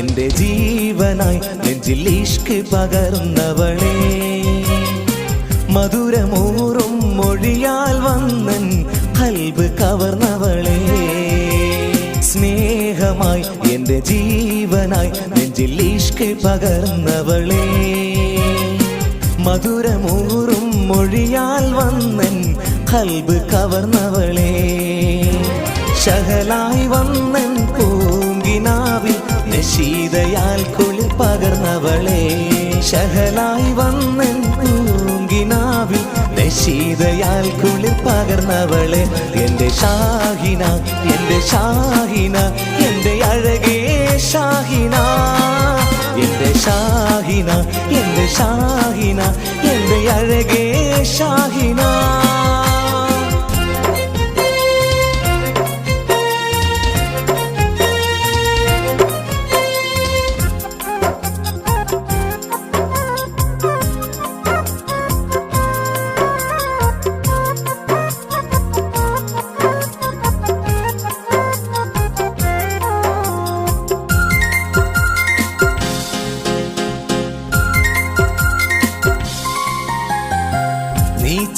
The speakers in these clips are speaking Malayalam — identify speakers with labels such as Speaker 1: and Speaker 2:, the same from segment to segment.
Speaker 1: എൻ്റെ ജീവനായി നെഞ്ചിൽ ഇഷ്ക് പകർന്നവളെ, മധുരമൂറും മൊഴിയാൽ വന്നൻ ഖൽബ് കവർന്നവളെ, സ്നേഹമായി എൻ്റെ ജീവനായി നെഞ്ചിൽ ഇഷ്ക് പകർന്നവളെ, മധുരമൂറും മൊഴിയാൽ വന്നൻ ഖൽബ് കവർന്നവളെ, ശഹലായി വന്നൻ പൂങ്കിനാവിൽ നശീതയാൽ കുളിർ പകർന്നവളെ, ശഹലായി വന്നൻ പൂങ്കിനാവിൽ നശീതയാൽ കുളിർ പകർന്നവളെ, എൻ്റെ ഷാഹിന എൻ്റെ ഷാഹിന എൻ്റെ അഴകേ ഷാഹിന, എൻ്റെ ഷാഹിന എൻ്റെ ഷാഹിന എൻ്റെ അഴകേ ഷാഹിന.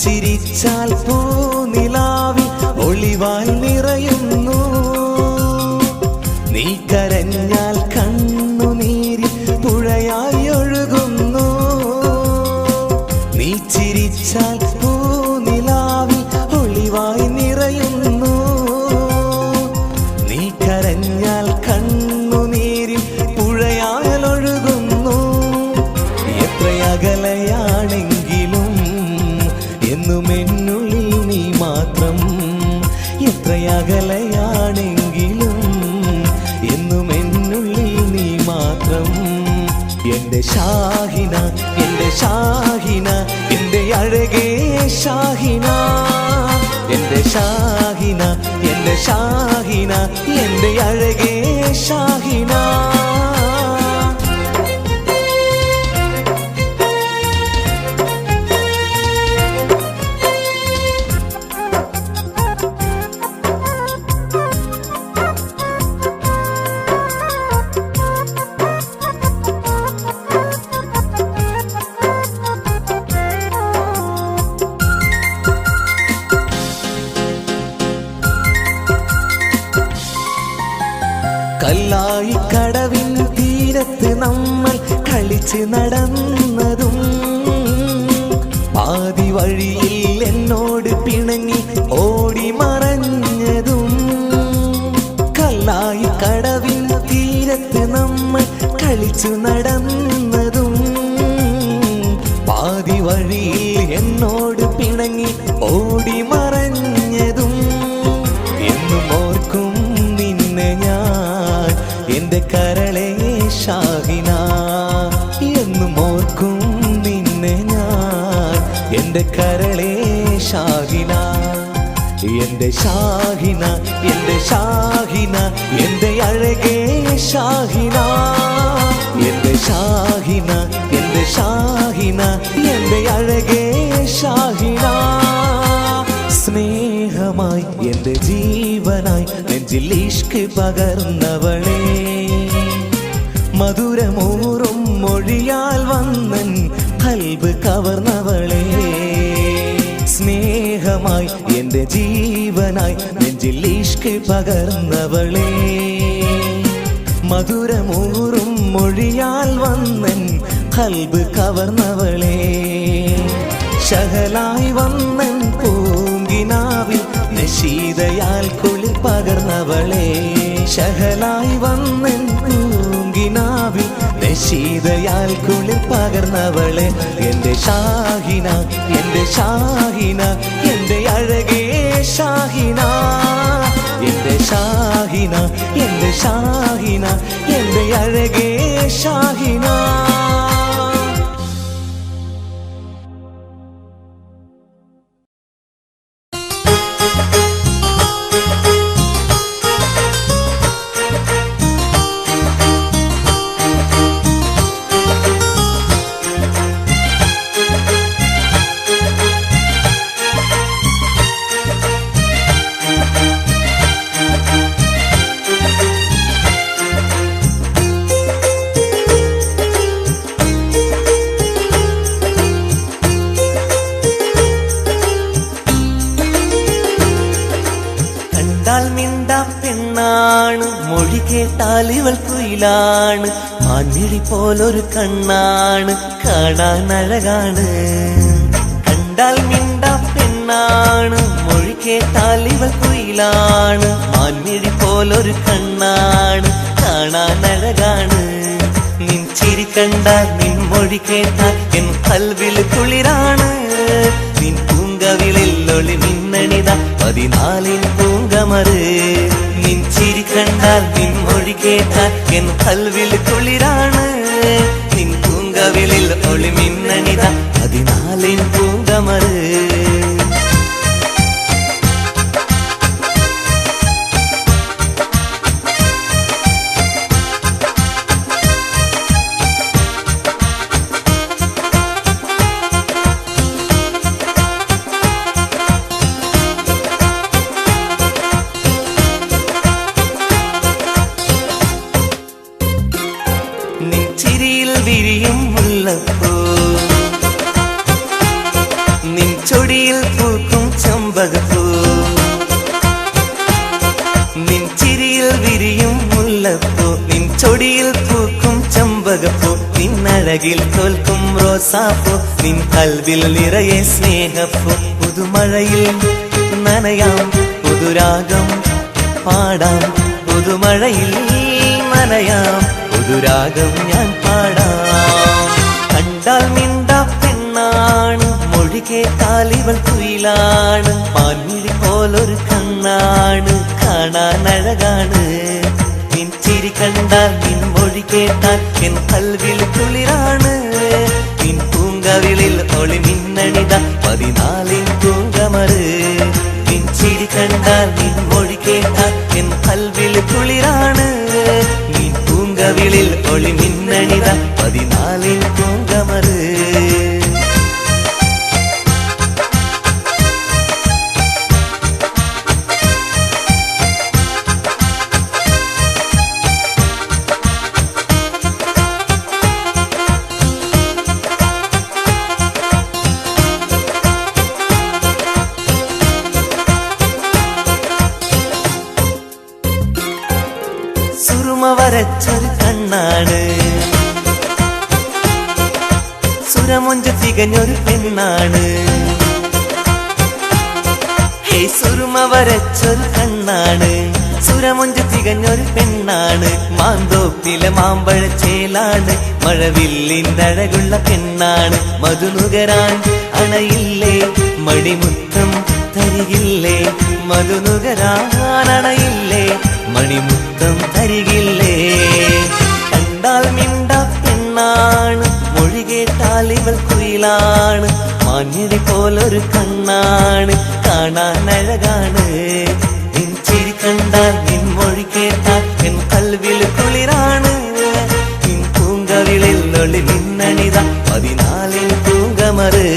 Speaker 1: ചിരിച്ചാൽ പൂനിലാവിൽ ഒളിവാൽ നിറയുന്നു, നീ കരഞ്ഞാൽ കണ്ണുനീരിൽ പുഴയായി ഒഴുകുന്നു, നീ ചിരിച്ചാൽ പൂനിലാവിൽ ഒളിവായി നിറയുന്നു, നീ കരഞ്ഞാൽ കണ്ണുനീരിൽ പുഴയാൽ ഒഴുകുന്നു, എത്രയകലയാണെങ്കിലും എന്നും എന്നുള്ളിൽ നീ മാത്രം, എത്രയകലയാണെങ്കിലും എന്നും എന്നുള്ളിൽ നീ മാത്രം, എൻ്റെ ഷാഹിന എൻ്റെ ഷാഹിന എൻ്റെ അഴകേ ഷാഹിന, എൻ്റെ ഷാഹിന എൻ്റെ ഷാഹിന എൻ്റെ അഴകേ ഷാഹിന. കല്ലായി കടവിൻ തീരത്ത് നമ്മൾ കളിച്ച് നടന്നതും, പാതി വഴിയിൽ എന്നോട് പിണങ്ങി ഓടി മറഞ്ഞതും, കല്ലായി കടവിൻ തീരത്ത് നമ്മൾ കളിച്ചു നടന്നതും, പാതി വഴിയിൽ എന്നോട് പിണങ്ങി ഓടി മറഞ്ഞതും, എന്നും ഓർക്കും നിന്നെ ഞാൻ എൻ്റെ കരളേ ഷാഹിന, എന്നും ഓർക്കും നിന്നെ ഞാൻ എൻ്റെ കരളേ ഷാഹിന, എൻ്റെ ഷാഹിന എൻ്റെ ഷാഹിന എൻ്റെ അഴകേ ഷാഹിന, എൻ്റെ ഷാഹിന എൻ്റെ ഷാഹിന എൻ്റെ അഴകേ ഷാഹിന. സ്നേഹമായി എൻ്റെ ജീവനായി നെഞ്ചിൽ ഇഷ്ക് പകർന്നവളെ, മധുരമൂറും മൊഴിയാൽ വന്നൻ ഖൽബ് കവർന്നവളെ, സ്നേഹമായി എൻ്റെ ജീവനായി നെഞ്ചിൽ ഇഷ്ക് പകർന്നവളെ, മധുരമൂറും മൊഴിയാൽ വന്നൻ ഖൽബ് കവർന്നവളെ, ശഹലായി വന്നൻ പൂങ്കിനാവിൽ നശീതയാൽ കുളിർ പകർന്നവളെ, ശഹലായി വന്നൻ പൂങ്കിനാവിൽ നശീതയാൽ കുളിർ പകർന്നവളെ, എൻ്റെ ഷാഹിന എൻ്റെ ഷാഹിന എൻ്റെ അഴകേ ഷാഹിന, എൻ്റെ ഷാഹിന എൻ്റെ ഷാഹിന എൻ്റെ അഴകേ ഷാഹിന. കേട്ടാൽ ഇവൾ കുയിലാണ്, മാൻമിഴി പോലൊരു കണ്ണാണ്, കാണാൻ അഴകാണ്. കണ്ടാൽ മിണ്ടാ പെണ്ണാണ്, മൊഴി കേട്ടാൽ ഇവൾ കുയിലാണ്, മാൻമിഴി പോലൊരു കണ്ണാണ്, കാണാൻ അഴകാണ്. നിൻ ചിരി കണ്ടാൽ നിൻ മൊഴി കേട്ടാൽ എൻ കൽവിൽ കുളിരാണ്. നിൻ പൂങ്കവിളിൽ ഒളി മിന്നണിത 14 പൂങ്കമറ്. നിൻ ചിരി കണ്ടാൽ നിൻ മൊഴി കേട്ടാൽ എൻ കൽവിൽ കുളിരാണ്. നിൻ പൂങ്കവിളിൽ ഒളി മിന്നണിത 14 പൂങ്കമറ്. ചിരിയിൽ വിരിയും മുല്ലപ്പൂ, നിൻ ചൊടിയിൽ പൂക്കും ചെമ്പകപ്പൂ. നിൻ ചിരിയിൽ വിരിയും മുല്ലപ്പൂ, നിൻ ചൊടിയിൽ പൂക്കും ചെമ്പകപ്പൂ. നിന്നഴകിൽ തോൽക്കും റോസാപ്പൂ, നിൻ കൽവിൽ നിറയെ സ്നേഹപ്പൂ. പുതുമഴയിൽ നനയാം, പുതുരാഗം പാടാം, പുതുമഴയിൽ നനയാം, പുതുരാഗം ഞാൻ പാടാം. കണ്ടാൽ മിണ്ടാ പെണ്ണാണ്, മൊഴി കേട്ടാൽ ഇവൾ കുയിലാണ്, മാൻമിഴി പോലൊരു കണ്ണാണ്, കാണാൻ അഴകാണ്. നിൻ ചിരി കണ്ടാൽ നിൻ മൊഴി കേട്ടാൽ എൻ കൽവിൽ കുളിരാണ്. നിൻ പൂങ്കവിളിൽ ഒളി മിന്നണിത 14 പൂങ്കമറ്. നിൻ ചിരി കണ്ടാൽ നിൻ മൊഴി കേട്ടാൽ എൻ കൽവിൽ കുളിരാണ്. നിൻ പൂങ്കവിളിൽ ഒളി മിന്നണിത 14 പൂങ്കമറ്. സുറുമ വരച്ചൊരു കണ്ണാണ്, സുരമൊഞ്ച തികഞ്ഞൊരു പെണ്ണാണ്. ഹേ സുറുമ വരച്ചൊരു കണ്ണാണ്, സുരമൊഞ്ച തികഞ്ഞൊരു പെണ്ണാണ്. മാന്തോപ്പിലെ മാമ്പഴച്ചേലാണ്, മഴവില്ലിനഴകുള്ള പെണ്ണാണ്. മധുനുകരാൻ അണയില്ലേ, മണിമുത്തം തരികില്ലേ, മധുനുകരാൻ അണയില്ലേ, മണിമുത്തം തരികില്ലേ. കണ്ടാൽ മിണ്ടാ പെണ്ണാണ്, മൊഴി കേട്ടാൽ ഇവൾ കുയിലാണ്, മാൻമിഴി പോലൊരു കണ്ണാണ്, കാണാൻ അഴകാണ്. നിൻ ചിരി കണ്ടാൽ നിൻ മൊഴി കേട്ടാൽ എൻ കൽവിൽ കുളിരാണ്. നിൻ പൂങ്കവിളിൽ ഒളി മിന്നണിത 14 പൂങ്കമറ്.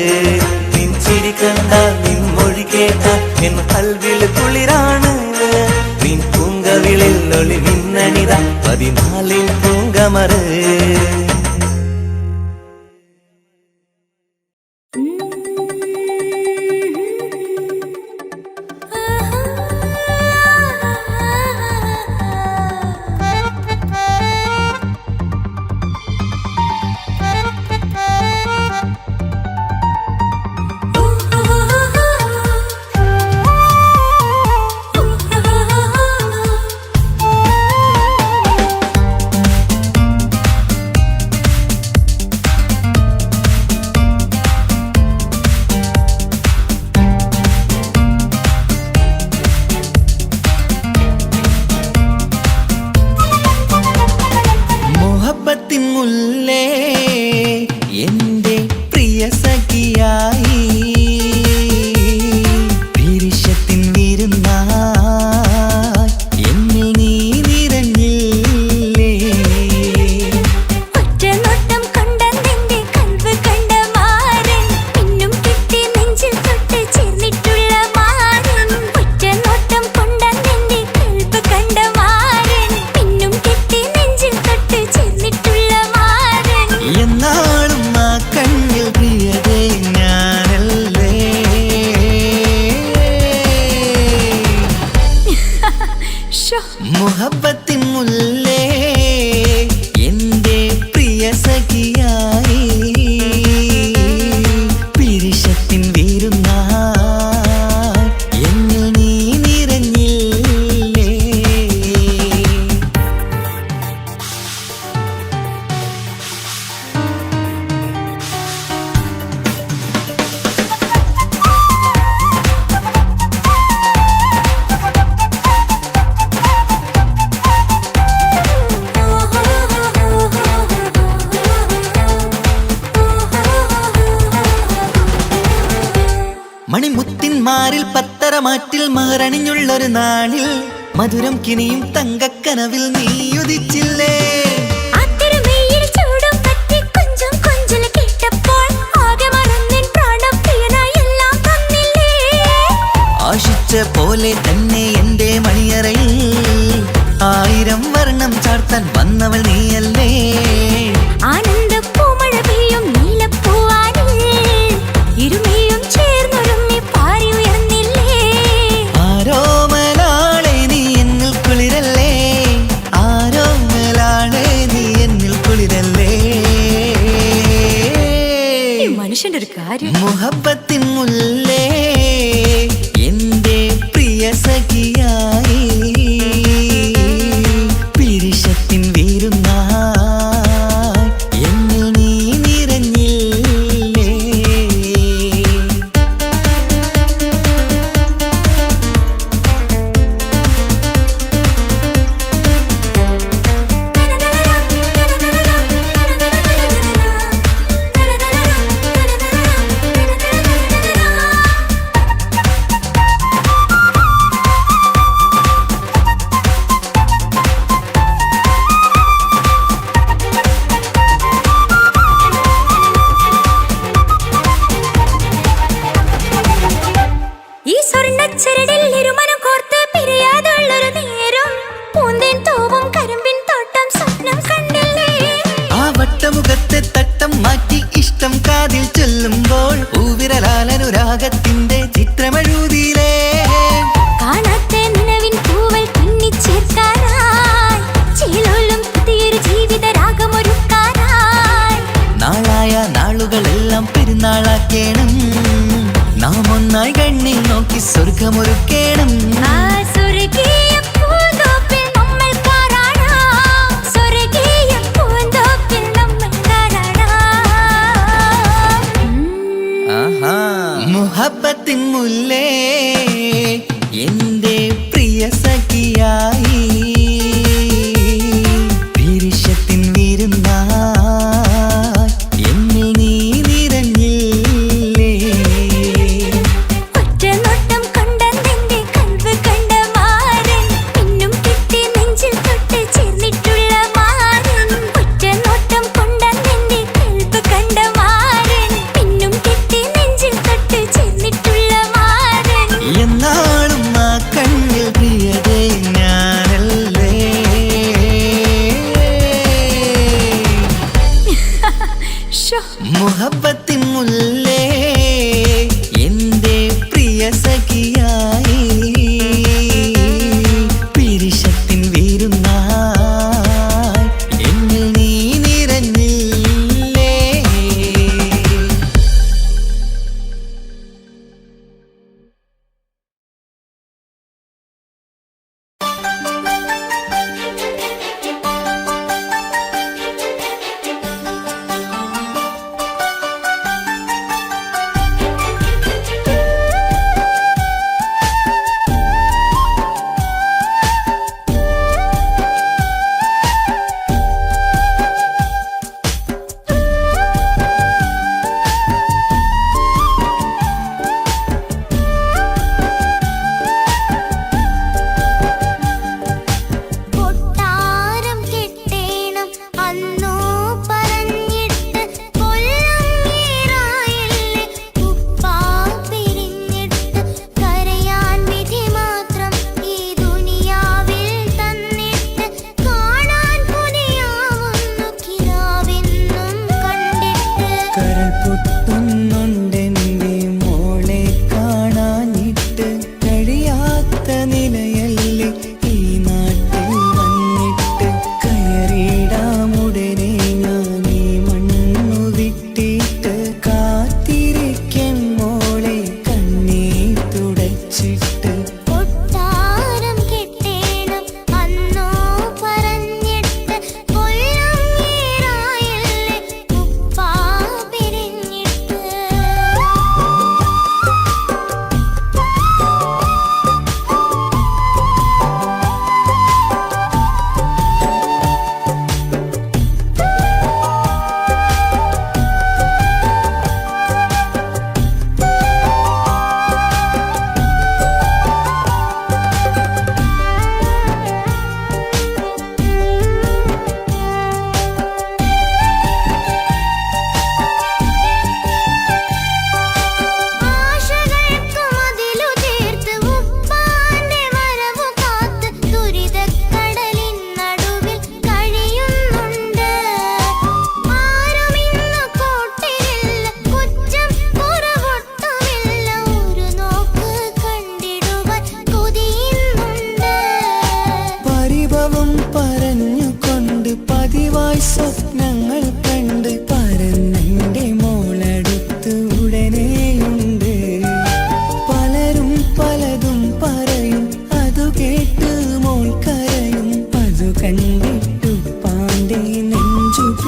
Speaker 1: നിൻ ചിരി കണ്ടാൽ നിൻ മൊഴി കേട്ടാൽ എൻ കൽവിൽ കുളിരാണ്. നിൻ പൂങ്കവിളിൽ ഒളി മിന്നണിത 14 പൂങ്കമറ്. മുല്ലേ എന്റെ പ്രിയ സഖിയായി, പിരിശത്തിൻ വിരുന്നായി എന്നിൽ നീ നിറഞ്ഞില്ലേ.
Speaker 2: ഒറ്റനോട്ടം കൊണ്ടെന്റെ കൽവ് കണ്ട മാരൻ, പിന്നും കിട്ടി നെഞ്ചിൽ തൊട്ട് ചേർന്നിട്ടുള്ള മാരൻ. ഒറ്റനോട്ടം കൊണ്ടെന്റെ കൽവ് കണ്ട മാരൻ, പിന്നും കിട്ടി നെഞ്ചിൽ തൊട്ട് ചേർന്നിട്ടുള്ള മാരൻ.
Speaker 1: മണിമുത്തിന്മാരിൽ പത്തരമാറ്റിൽ മഹറണിഞ്ഞുള്ളൊരു നാളിൽ മധുരം കിനിയും തങ്കക്കനവിൽ നീയുദിച്ചില്ലേ. ആശിച്ച പോലെ തന്നെ എന്റെ മണിയറയിൽ 1000 വർണ്ണം ചാർത്താൻ വന്നവൾ നീയല്ലേ.
Speaker 2: ആനന്ദപ്പൂമഴ പെയ്യും നീലപ്പൂവാനിൽ ഇരുമയും ചേർന്നൊരുമ്മി പാറി ഉയർന്നില്ലേ.
Speaker 1: ആരോമലാളെ നീ എന്നിൽ കുളിരല്ലേ, ആരോമലാളെ നീ എന്നിൽ കുളിരല്ലേ.
Speaker 2: മനുഷ്യന്റെ ഒരു കാര്യം.
Speaker 1: മുഹബത്തിൻ മുല്ലേ എന്റെ പ്രിയ സഖിയായി പിരിശത്തിൻ വീരുന്നായി എന്നിൽ നീ നിറഞ്ഞില്ലേ.
Speaker 2: ഈ സ്വർണ്ണച്ചരടിൽ ഇരുമനം കോർത്ത് പിരിയാതുള്ളൊരു നേരം പൂന്തേൻ തോവും കരിമ്പിൻ തോട്ടം സ്വപ്നം കണ്ടില്ലേ.
Speaker 1: ആ വട്ടമുഖത്തെ തട്ടം മാറ്റി ഇഷ്ടം കാതിൽ ചൊല്ലുമ്പോൾ പൂവിരലാലനുരാഗത്തിന്റെ ചിത്രമെഴുതിയിലേ.
Speaker 2: കാണാത്ത നിലവിൻ പൂവൽ തുന്നിച്ചേർക്കാനായി ചീലോലും പുതിയൊരു ജീവിത രാഗമൊരുക്കാനായി
Speaker 1: നാളായ നാളുകളെല്ലാം പെരുന്നാളാക്കേണം, നാം ഒന്നായി കണ്ണിൽ നോക്കി സ്വർഗമൊരുക്കേണം.
Speaker 2: ആ സ്വർഗീയ പൂന്തോപ്പിൽ നമ്മൾ കാണാം, സ്വർഗീയ പൂന്തോപ്പിൽ നമ്മൾ കാണാം.
Speaker 1: ആഹാ. മുഹബത്തിൻ മുല്ലേ എന്റെ പ്രിയ സഖിയായി പിരിശത്തിൻ വിരുന്നായി എന്നിൽ നീ നിറഞ്ഞില്ലേ.
Speaker 2: ഒറ്റ നോട്ടം കൊണ്ടെന്റെ കൽവ് കണ്ട മാരൻ പിന്നും കിട്ടി നെഞ്ചിൽ തൊട്ട് ചേർന്നിട്ടുള്ള മാരൻ. ഒറ്റ നോട്ടം കൊണ്ടെന്റെ കൽവ് കണ്ട മാരൻ പിന്നും കിട്ടി നെഞ്ചിൽ തൊട്ട് ചേർന്നിട്ടുള്ള മാരൻ.
Speaker 1: എന്നാളും ആ കണ്ണിൽ പ്രിയതേ ഞാനല്ലേ.
Speaker 2: ശോ,
Speaker 1: മുഹബത്തിൻ മുല്ലേ എന്റെ പ്രിയ സഖിയായി പിരിശത്തിൻ വീരുന്നായി എന്നിൽ നീ നിറഞ്ഞില്ലേ.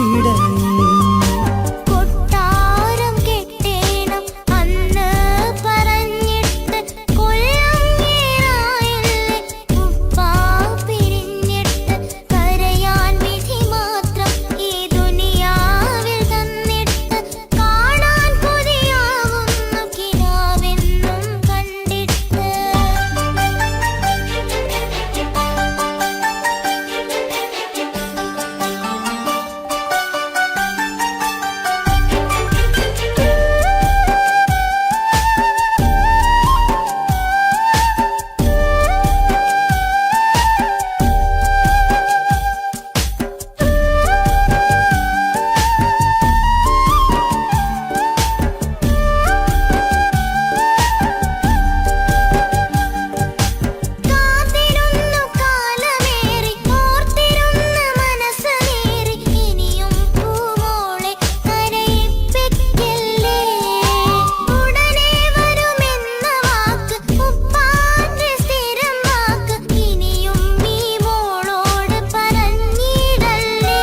Speaker 1: പിടയും.
Speaker 2: കൊട്ടാരം കെട്ടേണം അന്ന് പറഞ്ഞിട്ട് കൊല്ലങ്ങേറായില്ലേ ഉപ്പാ പിരിഞ്ഞിട്ട് കരയാൻ വിധി മാത്രം ഈ ദുനിയാവിൽ തന്നിട്ട് കാണാൻ കൊതിയാവുന്നു കിനാവെന്നും കണ്ടിട്ട്. കാത്തിരുന്നു കാലമേറി ഓർത്തിരുന്ന മനസ്സേറി ഇനിയും പൂമോളെ കരയിപ്പിക്കല്ലേ. ഉടനെ വരുമെന്ന വാക്ക് ഉപ്പാന്റെ സ്ഥിരം വാക്ക് ഇനിയും ഈ മോളോട് പറഞ്ഞിടല്ലേ.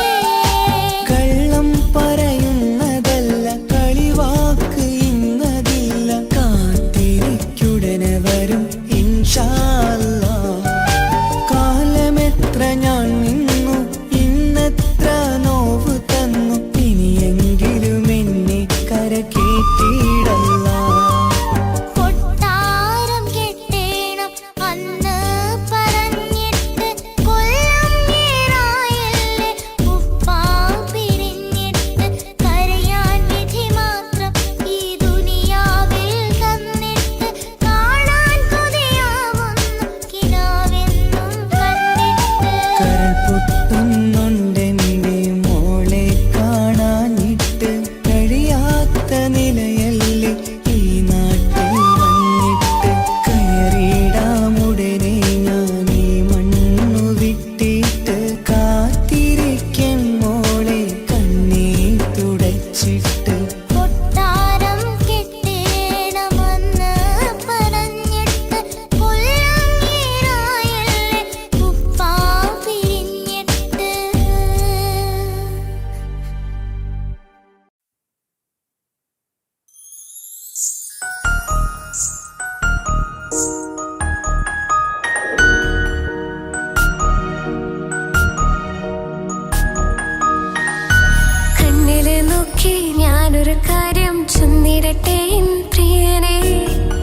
Speaker 1: കള്ളം പറയുന്നതല്ല കളിവാക്ക് ഇന്നതില്ല കാത്തിരിക്കുടനെ വരും ഇൻഷാ അല്ലാഹ്. കാലമെത്ര ഞാൻ നിന്നു ഇന്നെത്ര നോവ് തന്നു ഇനിയെങ്കിലും എന്നെ കരകേറ്റിടല്ല.
Speaker 2: കൊട്ടാരം കെട്ടേണം അന്ന് പറഞ്ഞിട്ട് കൊല്ലങ്ങേറായില്ലേ ഉപ്പാ പിരിഞ്ഞിട്ട് കരയാൻ വിധി മാത്രം ഈ ദുനിയാവിൽ തന്നിട്ട് കാണാൻ കൊതിയാവുന്നു കിനാവെന്നും കണ്ടിട്ട്.
Speaker 1: കരൾ പൊട്ടുന്നുണ്ടെന്റെ മോളെ കാണാനിട്ട് കഴിയാത്ത നിലയല്ലേ ഈ നാട്ടിൽ വന്നിട്ട്. കയറിയിടാമുടനെ ഞാൻ ഈ മണ്ണു വിട്ടിട്ട് കാത്തിരിക്കും മോളെ കണ്ണീർ തുടച്ചിട്ട്.
Speaker 2: കൊട്ടാരം കെട്ടേണം അന്ന് പറഞ്ഞിട്ട് കൊല്ലങ്ങേറായില്ലേ ഉപ്പാ പിരിഞ്ഞിട്ട്. കണ്ണില് നോക്കി ഞാനൊരു കാര്യം ചൊന്നിടട്ടെ എൻ പ്രിയനെ.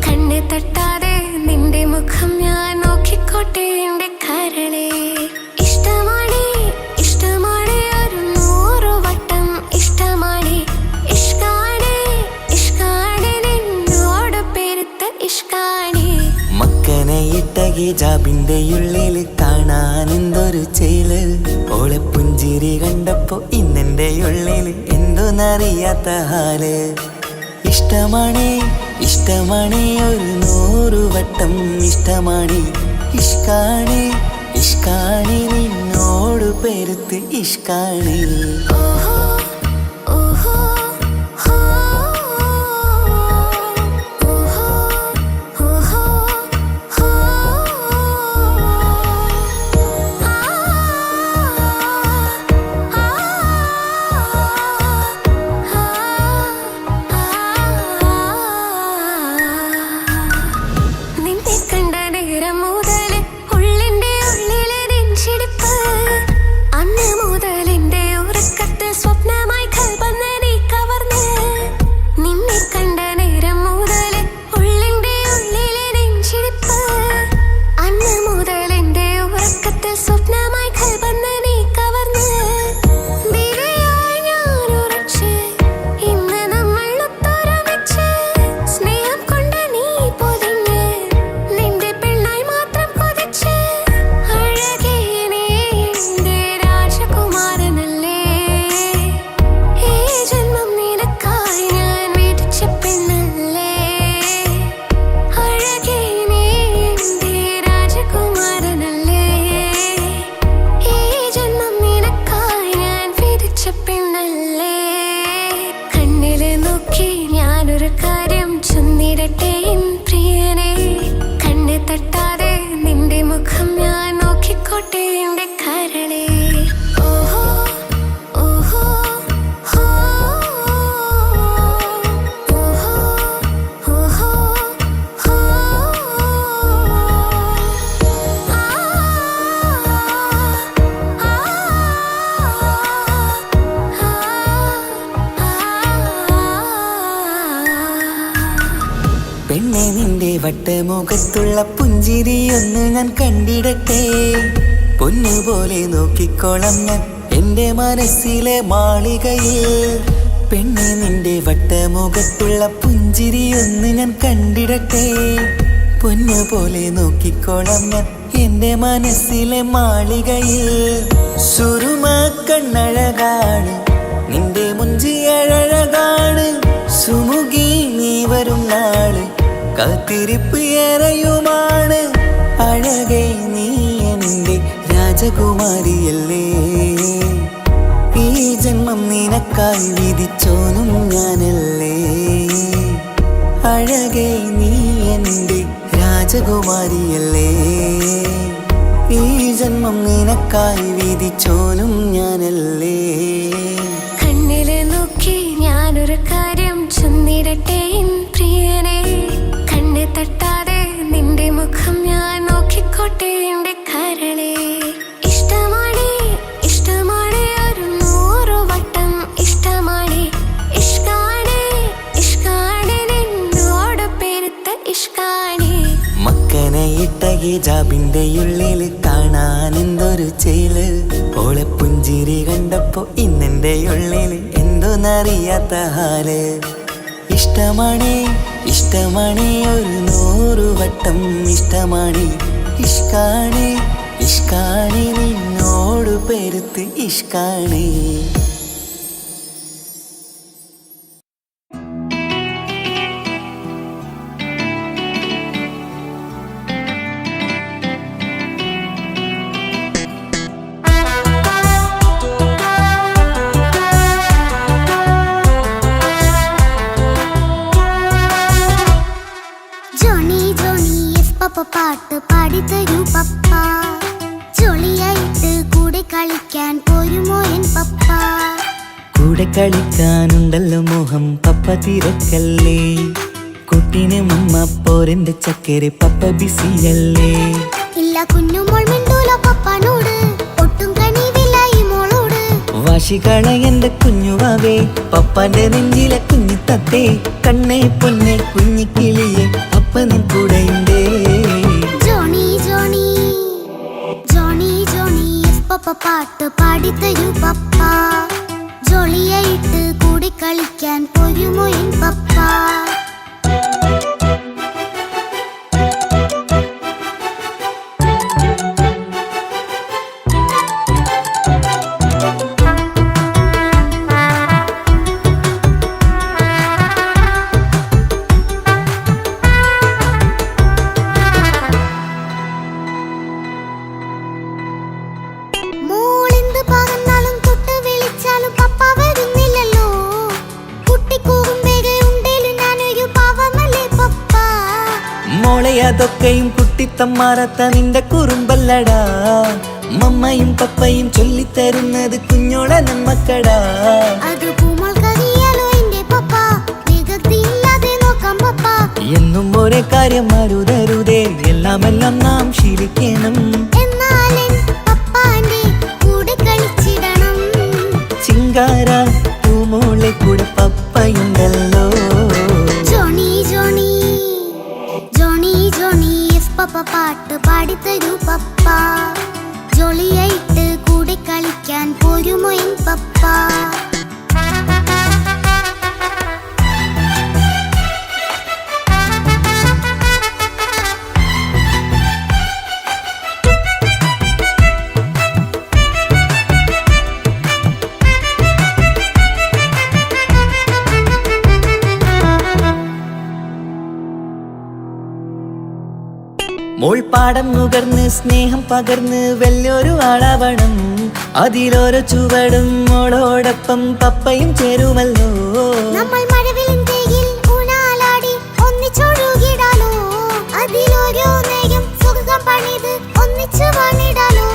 Speaker 2: കണ്ണ് തട്ടാതെ നിന്റെ മുഖം ഞാൻ നോക്കിക്കോട്ടെ എന്റെ കരളെ. ഇഷ്ടമാണ് ഇഷ്ടമാണ് ഒരു 100 വട്ടം ഇഷ്ടമാണ്. ഇഷ്കാണ് ഇഷ്കാണ് നിന്നോട് പെരുത്ത ഇഷ്കാണ്.
Speaker 1: മക്കനെ ഇട്ട ഹിജാബിന്റെ ഉള്ളില് കാണാൻ എന്തൊരു ചേല്. ഓളെ പുഞ്ചിരി കണ്ടപ്പോ ഇന്നെന്റെ ഉള്ളില് എന്തോന്നറിയാത്ത ഹാല്. ഇഷ്ടമാണ് ഇഷ്ടമാണ് ഒരു 100 വട്ടം ഇഷ്ടമാണ്. ഇഷ്കാണ് ഇഷ്കാണ് നിന്നോട് പെരുത്ത് ഇഷ്കാണ്.
Speaker 2: ഓഹോ ഓഹോ ഹോ ഓഹോ ഓഹോ ഹോ. ആ നിന്നെ കണ്ട നേരം മുതല് ഉള്ളിന്റെ ഉള്ളിലെ നെഞ്ചിടിപ്പ്. അന്ന് മുതൽ എന്റെ ഉറക്കത്തിൽ സ്വപ്നമായി കൽപ്പന നീ കവർന്ന്. നിന്നെ കണ്ട നേരം മുതല് ഉള്ളിന്റെ ഉള്ളിലെ നെഞ്ചിടിപ്പ്. അന്ന് മുതൽ എന്റെ ഉറക്കത്തിൽ സ്വപ്നമായി കൽപ്പന നീ കവർന്ന്. വിരയായി ഞാൻ ഉറച്ച് ഇന്ന് നമ്മൾ ഒത്തൊരുമിച്ച്. സ്നേഹം കൊണ്ട് നീ പൊതിഞ്ഞ് നിന്റെ പെണ്ണായി മാത്രം കൊതിച്ച്. അഴകേ നീ എന്റെ രാജകുമാരനല്ലേ. ഈ ജന്മം നിനക്കായി ഞാൻ വിധിച്ച പെണ്ണല്ലേ. അഴകേ നീ എന്റെ രാജകുമാരനല്ലേ. ഈ ജന്മം നിനക്കായി ഞാൻ വിധിച്ച പെണ്ണല്ലേ. കണ്ണില് നോക്കി ഞാനൊരു കാര്യം ചൊന്നിടട്ടെ എൻ പ്രിയനെ. കണ്ണ് തട്ടാതെ നിന്റെ മുഖം ഞാൻ നോക്കിക്കോട്ടെ എന്റെ കരളെ. ഓഹോ ഓഹോ
Speaker 1: പെണ്ണെ നിന്റെ വട്ടമുഖത്തുള്ള പുഞ്ചിരിയൊന്ന് ഞാൻ കണ്ടിടട്ടെ. പൊന്നുപോലെ നോക്കിക്കോളാം ഞാൻ എന്റെ മനസ്സിലെ മാളികയിൽ. പെണ്ണെ നിന്റെ വട്ടമുഖത്തുള്ള പുഞ്ചിരിയൊന്ന് ഞാൻ കണ്ടിടട്ടെ. പൊന്നുപോലെ നോക്കിക്കോളാം ഞാൻ എന്റെ മനസ്സിലെ മാളികയിൽ. സുറുമ കണ്ണഴകാണ് നിന്റെ മുഞ്ചിയഴകാണ്. സുമുഖി നീ വരും നാള് കാത്തിരിപ്പ് ഏറെയുമാണ്. അഴകേ നീ എന്റെ രാജകുമാരിയല്ലേ. ഈ ജന്മം നിനക്കായി വിധിച്ചോനും ഞാനല്ലേ. അഴകേ നീ എന്റെ രാജകുമാരിയല്ലേ. ഈ ജന്മം നിനക്കായി വിധിച്ചോനും ഞാനല്ലേ.
Speaker 2: കണ്ണില് നോക്കി ഞാനൊരു കാര്യം ചൊന്നിടട്ടെ പ്രിയനെ. കണ്ണ് തട്ടാതെ നിന്റെ മുഖം ഞാൻ നോക്കിക്കോട്ടെ എന്റെ കരളെ. ഇഷ്ടമാണ് ഇഷ്ടമാണ് ഒരു 100 വട്ടം ഇഷ്ടമാണ്. ഇഷ്കാണ് ഇഷ്കാണ് നിന്നോട് പെരുത്ത ഇഷ്കാണ്.
Speaker 1: മക്കനയിട്ട ഹിജാബിന്റെ ഉള്ളില് കാണാൻ എന്തൊരു ചേല്. ഓളെ പുഞ്ചിരി കണ്ടപ്പോ ഇന്നെന്റെ ഉള്ളില് എന്തോന്നറിയാത്ത ഹാല്. ഇഷ്ടമാണ് ഇഷ്ടമാണ് ഒരു 100 വട്ടം ഇഷ്ടമാണ്. ഇഷ്കാണ് ഇഷ്കാണ് നിന്നോട് പെരുത്ത് ഇഷ്കാണ്.
Speaker 2: പാട്ട് പാടിത്തരൂ പപ്പ. ജോളിയായിട്ട് കൂടെ കളിക്കാൻ പോരുമോ എൻ പപ്പ.
Speaker 1: കൂടെ കളിക്കാനുണ്ടല്ലോ മോഹം പപ്പ തിരക്കല്ലേ. കുട്ടീനെ മമ്മ പോരെന്റെ ചക്കരെ പപ്പ ബിസിയല്ലേ.
Speaker 2: ഇല്ല കുഞ്ഞുമോൾ മിണ്ടൂല പപ്പനോട്, ഒട്ടും കണിവില്ല ഈ മോളോട്.
Speaker 1: വാശികള എന്റെ കുഞ്ഞുവാവേ പപ്പാന്റെ നെഞ്ചിലെ കുഞ്ഞു തത്തേ. കണ്ണേ പൊന്നെ കുഞ്ഞിക്കിളിയെ പപ്പ നിൻ കൂടെയുണ്ടേ.
Speaker 2: ജോണി ജോണി ജോണി ജോണി പപ്പ പാട്ട് പാടിത്തരൂ പപ്പ. ജോളിയായിട്ട് കൂടെ കളിക്കാൻ പോരുമോ എൻ പപ്പ.
Speaker 1: അതൊക്കെയും കുട്ടിത്തമ്മാറത്ത നിന്റെ കുറുമ്പല്ലടാ. മമ്മയും പപ്പയും ചൊല്ലിത്തരുന്നത് കുഞ്ഞോളെ നമ്മക്കടാ. എന്നും ഒരേ കാര്യം അരുതരുതേ, എല്ലാമെല്ലാം നാം ശീലിക്കണം. ചിങ്കാര പൂമോളെ കൂടെ പപ്പയുണ്ടല്ലോ.
Speaker 2: പപ്പ പാട്ട് പാടിത്തരൂ പപ്പ. ജോളിയായിട്ട് കൂടെ കളിക്കാൻ പോരുമോ എൻ പപ്പ.
Speaker 1: മോൾ പാടം നുകർന്ന് സ്നേഹം പകർന്ന് വലിയൊരു ആളാവണം. അതിലോരോ ചുവടും മോളോടൊപ്പം പപ്പയും ചേരുമല്ലോ.
Speaker 2: നമ്മൾ മഴവിലിൻ തേയിൽ ഊഞ്ഞാലാടി ഒന്നിച്ചൊഴുകിടാലോ. അതിലോരോ നേരം സുഖം പണിത് ഒന്നിച്ചു വാണിടാലോ.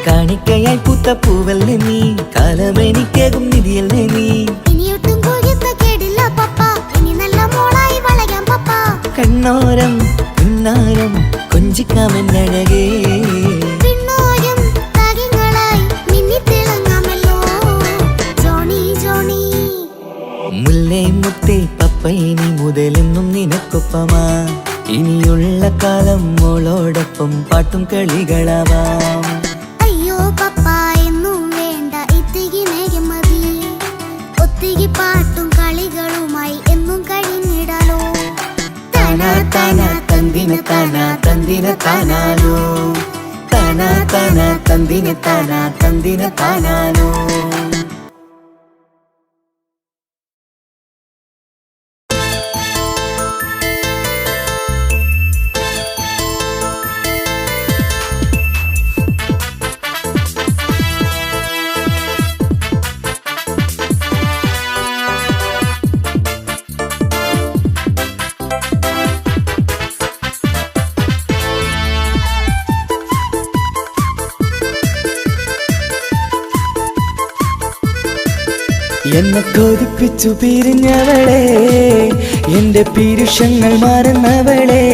Speaker 1: കാണിക്കയായി പൂത്ത പൂവല്ലേ നീ, കാലമെനിക്കേകും നിധിയല്ലേ നീ.
Speaker 2: ഇനിയൊട്ടും കുരുത്ത കേടില്ല പപ്പ, ഇനി നല്ല മോളായി വളയാം പപ്പ.
Speaker 1: കണ്ണോരം പിന്നാരം കൊഞ്ചിക്കാമെന്നഴകേ.
Speaker 2: പിന്നോരം താരങ്ങളായി മിന്നിത്തിളങ്ങാമല്ലോ. ജോണി ജോണി
Speaker 1: മുല്ലേ മുത്തേ പപ്പ പപ്പ ഇനി മുതലെന്നും നിനക്കൊപ്പമാ. ഇനിയുള്ള കാലം മോളോടൊപ്പം പാട്ടും കളികളാവാം.
Speaker 2: അയ്യോ പപ്പ എന്നും വേണ്ട ഇത്തിരി നേരം മതി. ഒത്തിരി പാട്ടും കളികളുമായി എന്നും കഴിഞ്ഞിടാലോ.
Speaker 1: താനാ താനാ തന്തിന താനാ തന്തിന താനാലോ. താനാ താനാ തന്തിന താനാ തന്തിന താനാലോ. എന്നെ കൊതിപ്പിച്ചു പിരിഞ്ഞവളെ, എന്റെ പീരുഷങ്ങൾ മറന്നവളെ.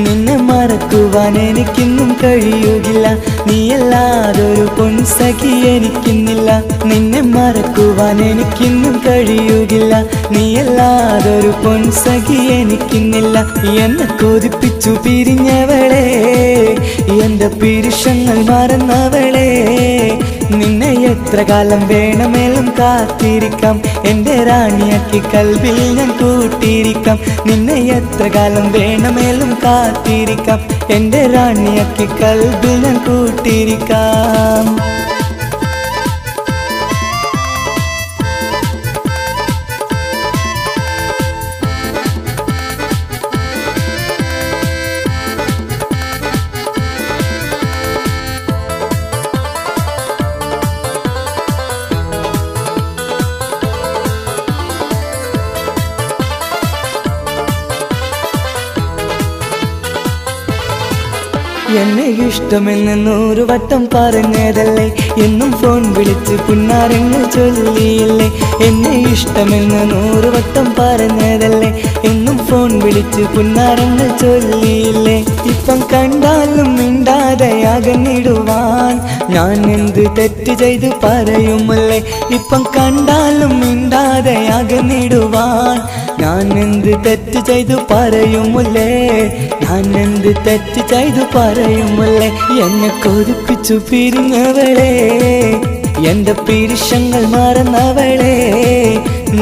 Speaker 1: നിന്നെ മറക്കുവാൻ എനിക്കിന്നും കഴിയുകില്ല, നീയല്ലാതൊരു പൊൻസഖി എനിക്കിന്നില്ല. നിന്നെ മറക്കുവാൻ എനിക്കിന്നും കഴിയുകില്ല, നീയല്ലാതൊരു പൊൻസഖി എനിക്കിന്നില്ല. എന്നെ കൊതിപ്പിച്ചു പിരിഞ്ഞവളെ, എന്റെ പീരുഷങ്ങൾ മറന്നവളെ. നിന്നെ എത്ര കാലം വേണമെങ്കിലും കാത്തിരിക്കാം, എന്റെ റാണിയാക്കി കൽവിൽ ഞാൻ കൂട്ടിയിരിക്കാം. നിന്നെ എത്ര കാലം വേണമെങ്കിലും കാത്തിരിക്കാം, എന്റെ റാണിയാക്കി കൽവിൽ ഞാൻ കൂട്ടിയിരിക്കാം. എന്നെ ഇഷ്ടമെന്ന് 100 വട്ടം പറഞ്ഞതല്ലേ, എന്നും ഫോൺ വിളിച്ച് പുന്നാരങ്ങൾ ചൊല്ലിയില്ലേ. എന്നെ ഇഷ്ടമെന്ന് 100 വട്ടം പറഞ്ഞതല്ലേ, എന്നും ഫോൺ വിളിച്ച് പുന്നാരങ്ങൾ ചൊല്ലിയില്ലേ. ഇപ്പം കണ്ടാലും മിണ്ടാതെ അകന്നിടുവാൻ ഞാൻ എന്ത് തെറ്റ് ചെയ്ത് പറയുമല്ലേ. ഇപ്പം കണ്ടാലും മിണ്ടാതെ അകന്നിടുവാൻ ഞാൻ എന്ത് തെറ്റ് ചെയ്തു പറയുമല്ലേ. ഞാൻ എന്ത് തെറ്റ് ചെയ്തു പറയുമല്ലേ. എന്നെ കൊതിപ്പിച്ചു പിരിഞ്ഞവളെ, എന്റെ പീരുഷങ്ങൾ മറന്നവളെ.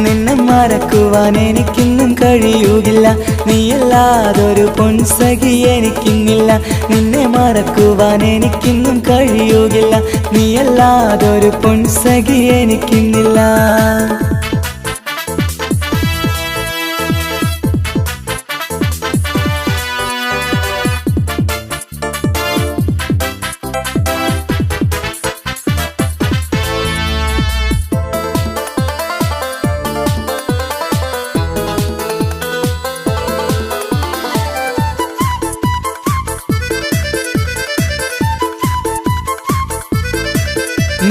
Speaker 1: നിന്നെ മറക്കുവാൻ എനിക്കിന്നും കഴിയുകില്ല, നീയല്ലാതൊരു പൊൻസഖി എനിക്കിന്നില്ല. നിന്നെ മറക്കുവാൻ എനിക്കിന്നും കഴിയുകില്ല, നീയല്ലാതൊരു പൊൻസഖി എനിക്കിന്നില്ല.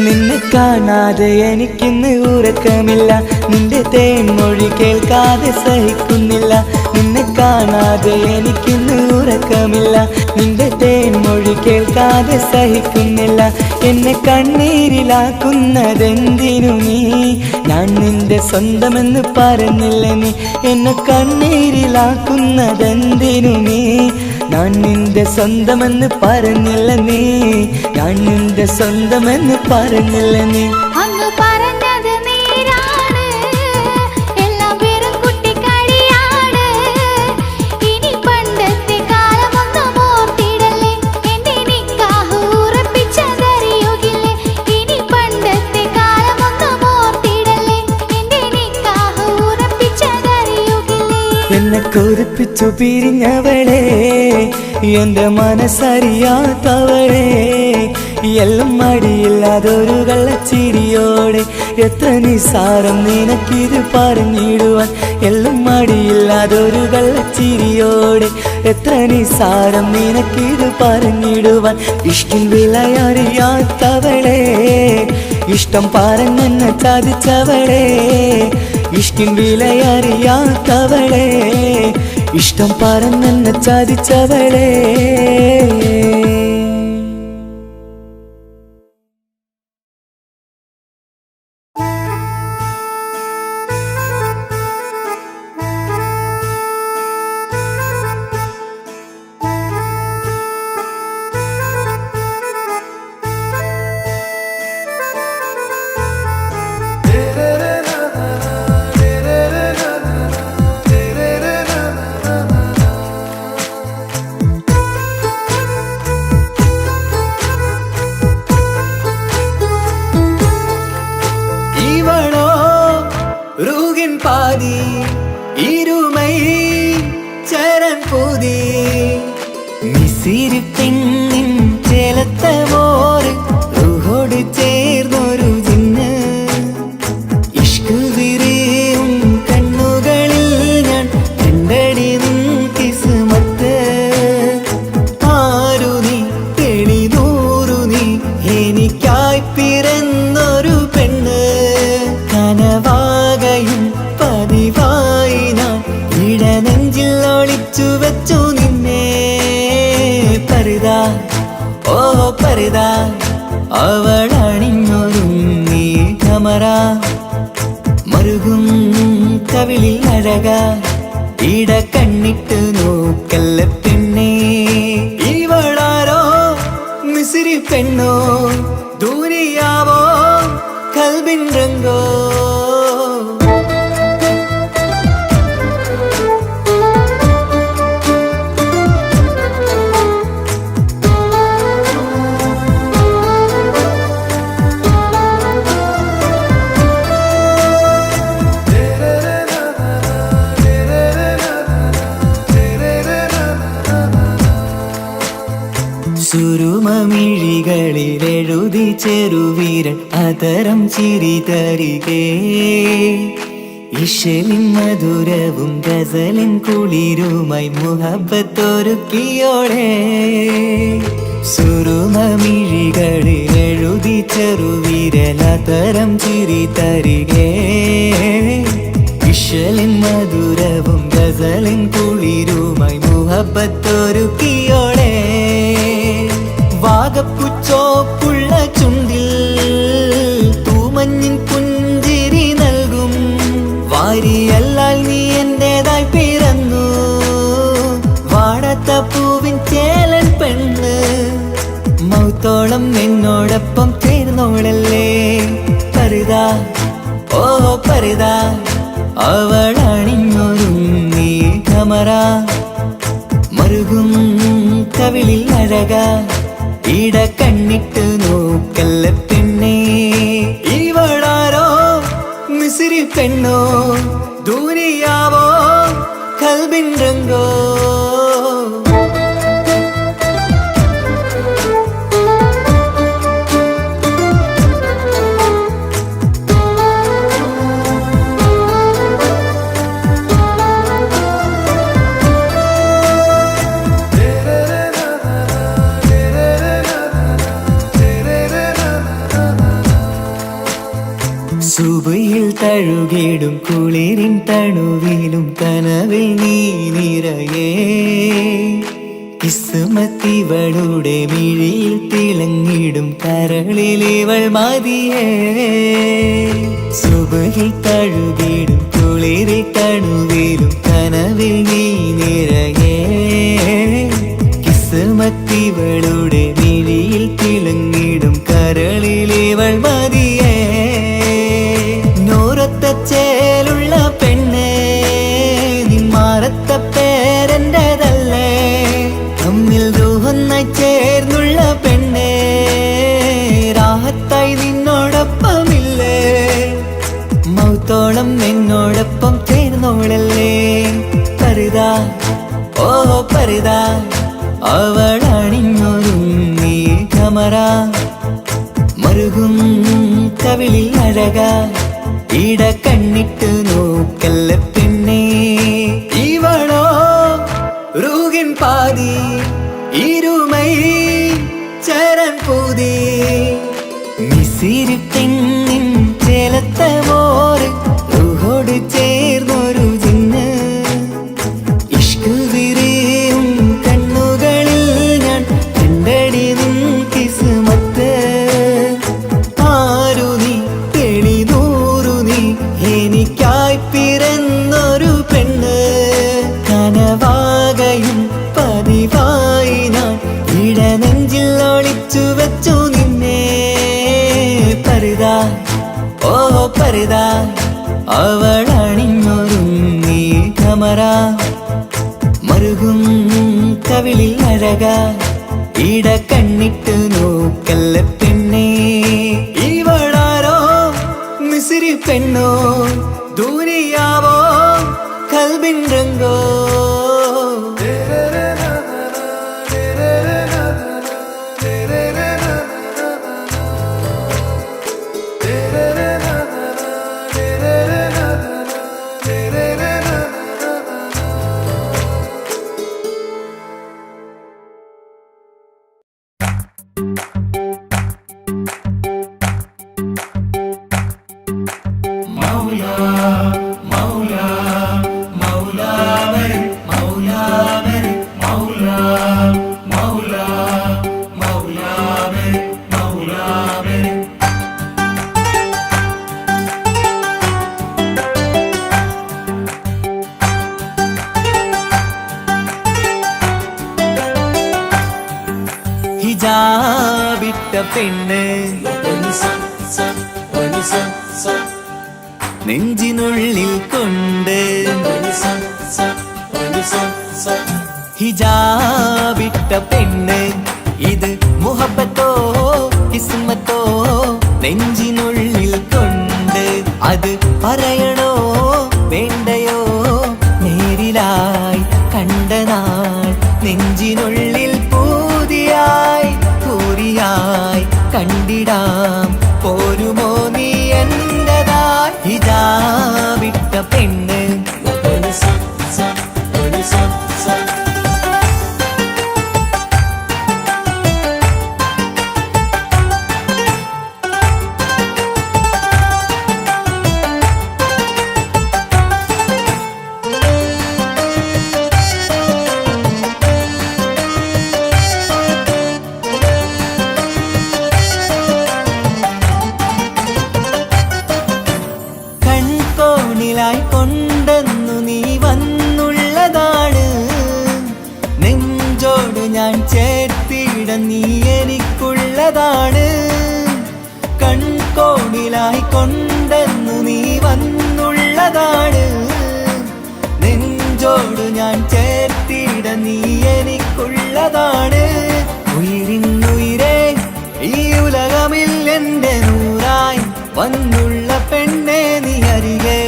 Speaker 1: നിന്നെ കാണാതെ എനിക്കിന്ന് ഉറക്കമില്ല, നിന്റെ തേൻമൊഴി കേൾക്കാതെ സഹിക്കുന്നില്ല. നിന്നെ കാണാതെ എനിക്കിന്ന് ഉറക്കമില്ല, നിന്റെ തേൻമൊഴി കേൾക്കാതെ സഹിക്കുന്നില്ല. എന്നെ കണ്ണീരിലാക്കുന്നതെന്തിനു നീ, ഞാൻ നിന്റെ സ്വന്തമെന്ന് പറഞ്ഞില്ല നീ. എന്നെ കണ്ണീരിലാക്കുന്നതെന്തിനു നീ, ഞാൻ നിന്റെ സ്വന്തമെന്ന് പറഞ്ഞില്ല നീ. ഞാൻ നിന്റെ സ്വന്തമെന്ന് പറഞ്ഞില്ല നീ.
Speaker 2: അങ്ങ് പറഞ്ഞത് നേരാണ്, എല്ലാം വെറും കുട്ടിക്കളിയാണ്. ഇനി പണ്ടത്തെ കാലമൊന്നും ഓർത്തിടല്ലേ, എന്റെ നിക്കാഹ് ഉറപ്പിച്ചതറിയുകില്ലേ. ഇനി പണ്ടത്തെ കാലമൊന്നും ഓർത്തിടല്ലേ, എന്റെ നിക്കാഹ് ഉറപ്പിച്ചതറിയുകില്ലേ.
Speaker 1: എന്നെ കൊതിപ്പിച്ചു പിരിഞ്ഞവളെ, എന്റെ മനസ്സറിയാത്തവളെ. എല്ലാം മടിയില്ലാതൊരു കള്ളച്ചിരിയോടെ, എത്ര നിസാരം നിനക്കിത് പറഞ്ഞിടുവാൻ. എല്ലാം മടിയില്ലാതൊരു കള്ളച്ചിരിയോടെ, എത്ര നിസാരം നിനക്കിത് പറഞ്ഞിടുവാൻ. ഇഷ്കിൻ വിലയറിയാത്തവളെ, ഇഷ്ടം പറഞ്ഞെന്നെ ചതിച്ചവളെ. ഇഷ്കിൻ വിലയറിയാത്തവളെ, ഇഷ്ടം പറഞ്ഞെന്നെ ചതിച്ചവളെ. റുഹിൻ പാതി ഇരുമൈ ചരൻ പൂതി മിസിരി പെണ്ണിൻ ചേലത്ത മോറ് റുഹോട് ചേർന്നൊരു ജിന്ന് ഇഷ്ക് വിരിയും കണ്ണുകളിൽ ഞാൻ കണ്ടടി നിൻ കിസ്മത്ത് ആരു നീ തെളിനൂറു നീ എനിക്കായി പിറന്നൊരു പെണ്ണ് കനവാകയും പതിവായി ഞാൻ ഇടനെഞ്ചിൽ ഒളിച്ചു വെച്ചു നിന്നെ പരിതാ ഓ പരിതാ അവളണിഞ്ഞൊരുങ്ങി കമറ മറുകും കവിളിൽ അഴക ഇട കണ്ണിട്ട് നോക്കല്ല പെണ്ണേ ഇവളാരോ മിസിരി പെണ്ണോ ദൂരിയാവോ കൽബിൻ രംഗോ സുരുമമിഴികളിൽ എഴുതി ചെറുവീരൻ അതരം ചിരി തരികേ ഇശലിൻ മധുരവും ഗസലിൻ കുളിരുമായി മുഹബത്തൊരുക്കിയോടെ സുരുമമിഴികളിൽ എഴുതി ചെറുവീരൻ അതരം ചിരി തരികേ ഇശലിൻ മധുരവും ഗസലിൻ കുളിരുമായി മുഹബത്തൊരുക്കിയോടെ വാഗപ്പുച്ചോപ്പുള്ള ചുണ്ടിൽ തൂമഞ്ഞിൻ പുഞ്ചിരി നൽകും വാരിയല്ലാൽ നീ എന്റേതായി പിറന്നു വാടത്ത പൂവിൻ ചേലൻ പെണ്ണ് മൗത്തോളം എന്നോടൊപ്പം ചേർന്നോളല്ലേ പരിതാ ഓ പരിതാ അവളണിഞ്ഞൊരുങ്ങി കമറ മറുകും കവിളിൽ അഴക ഇട കണ്ണിട്ട് നോക്കല്ല പെണ്ണേ ഇവളാരോ മിസിരി പെണ്ണോ ദൂരിയാവോ കൽബിൻ രംഗോ സുബയിൽ തഴുകിടും കുളിരിൻ തണുവിലും കനവിൽ നീ നിറയേ കിസ്മത്തിവളുടെ മിഴിയിൽ തിളങ്ങിടും കരളിലിവൾ മതിയേ സുബയിൽ തഴുകിടും കുളിരിൻ തണുവിലും കനവിൽ നീ നിറയേ കിസ്മത്തിവളുടെ മിഴിയിൽ തിളങ്ങിടും കരളിലിവൾ മതിയേ ചേലുള്ള പെണ്ണേ നിന്മാറത്ത പേരെന്റേതല്ലേ തമ്മിൽ റൂഹൊന്നായി ചേർന്നുള്ള പെണ്ണേ രാഹത്തായി നിന്നോടൊപ്പമില്ലേ മൗത്തോളം എന്നോടൊപ്പം ചേർന്നോളല്ലേ പരിതാ ഓ പരിതാ അവളണിഞ്ഞൊരുങ്ങി കമറ മറുകും കവിളിൽ അഴക ഇട കണ്ണിട്ട് നോക്കല്ല പെണ്ണേ ഇവളോ റുഹിൻ പാതി ഇരുമൈ ചരൻ പൂതി മിസിരി പെണ്ണിൻ ചേലത്ത മോറ് റുഹോട് ചേർന്നൊരു ജിന്ന് ഇഷ്ക് വിരിയും കണ്ണുകളിൽ ഞാൻ കണ്ടടി നിൻ കിസ്മത്ത് ആരു നീ തെളിനൂറു നീ എനിക്കായി പിറന്നൊരു പെണ്ണ് കനവാകയും പതിവായി ഞാൻ ഇടനെഞ്ചിൽ ഒളിച്ചു വെച്ചു നിന്നെ പരിതാ ഓ പരിതാ അവളണിഞ്ഞൊരുങ്ങി കമറ മറുകും കവിളിൽ അഴക ഇട കണ്ണിട്ട് നോക്കല്ല പെണ്ണേ ഇവളാരോ മിസിരി പെണ്ണോ ദൂരിയാവോ കൽബിൻ രംഗോ ഹിജാബിട്ട പെണ്ണ് നെഞ്ചിനുള്ളിൽ കൊണ്ട് ഹിജാബിട്ട പെണ്ണ് ഇത് മുഹബത്തോ കിസ്മത്തോ നെഞ്ചിനുള്ളിൽ കൊണ്ട് അത് പറയണോ വേണ്ടയോ നേരിലായി കണ്ട നാൾ നെഞ്ചിനുള്ളിൽ പൂതിയായി പൂരിയായി കണ്ടിടാം പോരുമോ നീ എന്റതായി ഹിജാബിട്ട പെണ്ണ് കൊണ്ടെന്നു നീ വന്നുള്ളതാണ് നെഞ്ചോട് ഞാൻ ചേർത്തിട നീ എനിക്കുള്ളതാണ് കൺകോണിലായി കൊണ്ടെന്നു നീ വന്നുള്ളതാണ് നെഞ്ചോട് ഞാൻ ചേർത്തിട നീ എനിക്കുള്ളതാണ് ഉയിരിന്നുയിരേ ഈ ഉലകമിൽ എന്റെ നൂറായി വന്നുള്ള പെണ്ണെ നീ അരികെ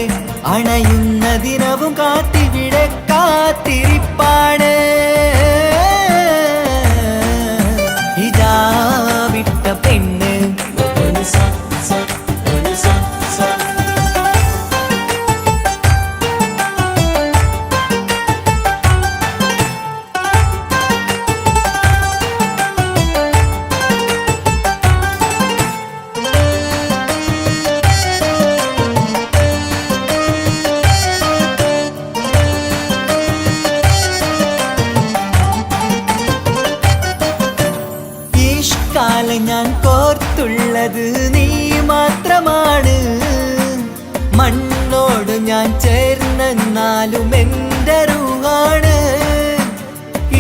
Speaker 1: അണയുന്ന ദിനവും കാത്തിവിടെ കാത്തിരിപ്പാണ് ഹിജാബിട്ട പെണ്ണ് ഞാൻ കോർത്തുള്ളത് നീ മാത്രമാണ് മണ്ണോട് ഞാൻ ചേർന്നെന്നാലും എൻ്റെ റൂഹാണ്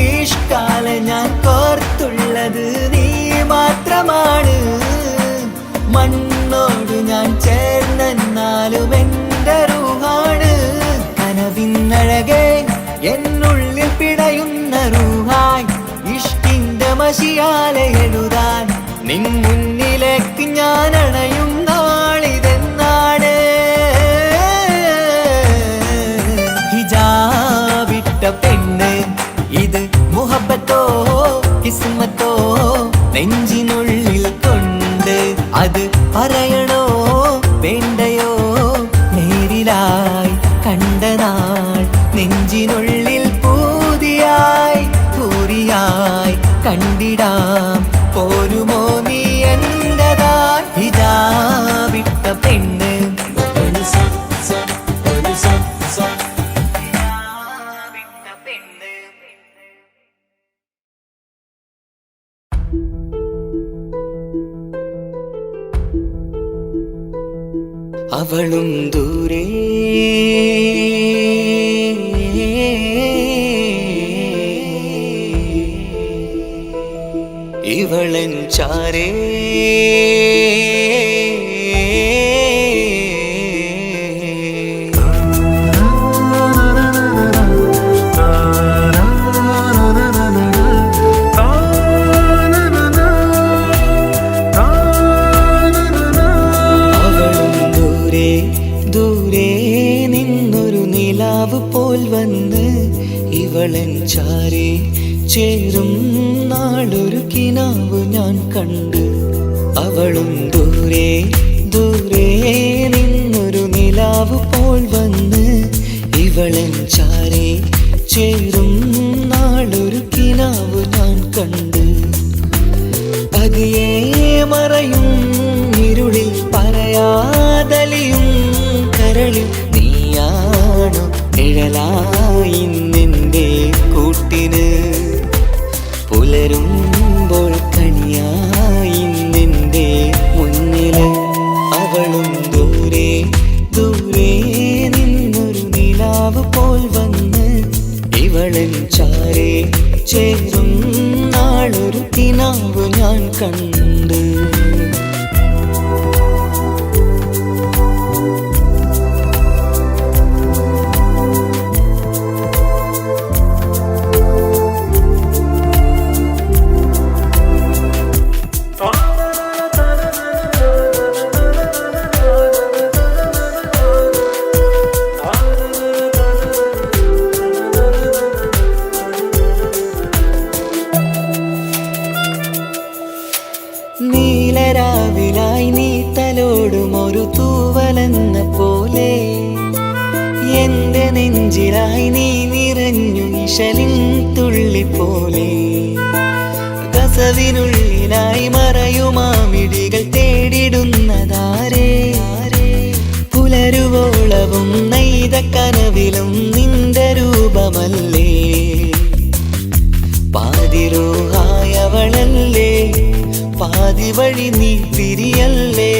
Speaker 1: ഈഷ്കാല ഞാൻ കോർത്തുള്ളത് നീ മാത്രമാണ് മണ്ണോട് ഞാൻ ചേർന്നെന്നാലും എൻ്റെ റൂഹാണ് കനവിന്നഴകെ എന്നുള്ളിൽ പിടയുന്ന റൂഹായി ഇഷ്കിന്റെ മഷിയാലെ എഴുതാൻ നിൻ മുന്നിലേക്ക് ഞാൻ അണയും നാളിതെന്നാണ് ഹിജാബിട്ട പെണ്ണ് ഇത് മുഹബത്തോ കിസ്മത്തോ നെഞ്ചിനുള്ളിൽ കൊണ്ട് അത് പറയണോ വേണ്ടയോ നേരിലായി കണ്ട നാൾ നെഞ്ചിനുള്ളിൽ പൂതിയായി പൂരിയായി കണ്ടിടാം പോരുമോ നീ എന്റതായി ഹിജാബിട്ട പെണ്ണ് അവളും ദൂരെ ഇവളൻ ചാരേ അവളും ദൂരെ ദൂരെ നിലാവ് പോൽ വന്ന് ഇവളൻ ചാരേ ചേരും നാളൊരു കിനാവ് ഞാൻ കണ്ട്. അവളും ദൂരെ ദൂരെ നിന്നൊരു നിലാവ് പോൽ വന്ന് ഇവളൻ ചാരേ ചേരും നാളൊരു കിനാവ് ഞാൻ കണ്ട്. പതിയെ മറയും ഇരുളിൽ പറയാതലിയും കരളിൽ നീയാണോ നിഴലായി നിന്റെ കൂട്ടിന്. പുലരുമ്പോൾ കണിയായി നിന്റെ മുന്നില്. അവളും ദൂരെ ദൂരെ നിന്നൊരു നിലാവ് പോൽ വന്ന് ഇവളൻ ചാരേ ചേരും നാളൊരു കിനാവ് ഞാൻ കണ്ട്. നീലരാവിലായി നീ തലോടും ഒരു തൂവലെന്ന പോലെ എന്റെ നെഞ്ചിലായി നീ നിറഞ്ഞു നിശലിൻ തുള്ളി പോലെ. കസവിനുള്ളിലായി മറയുമാമിടികൾ തേടിടുന്നതാരേ. പുലരുവോളവും നെയ്ത കനവിലും നിന്റെ രൂപമല്ലേ. പാതിരോഹായവളല്ലേ പാതി വഴി നീ തിരിയല്ലേ.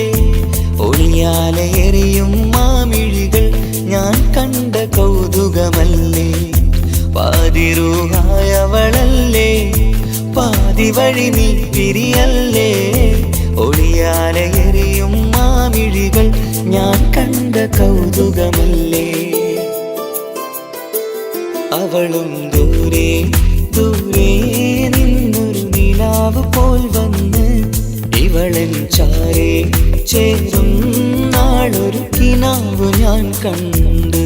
Speaker 1: ഒളിയാലെറിയും മാമിഴികൾ ഞാൻ കണ്ട കൗതുകമല്ലേ. പാതിരൂഹായവളല്ലേ പാതി വഴി നീ തിരിയല്ലേ. ഒളിയാലെറിയും മാമിഴികൾ ഞാൻ കണ്ട കൗതുകമല്ലേ. അവളും ദൂരെ ദൂരെ നിന്നൊരു നിലാവ് പോൽ വന്ന് ഇവളൻ ചാരേ ചേരും നാളൊരു കിനാവ് ഞാൻ കണ്ട്.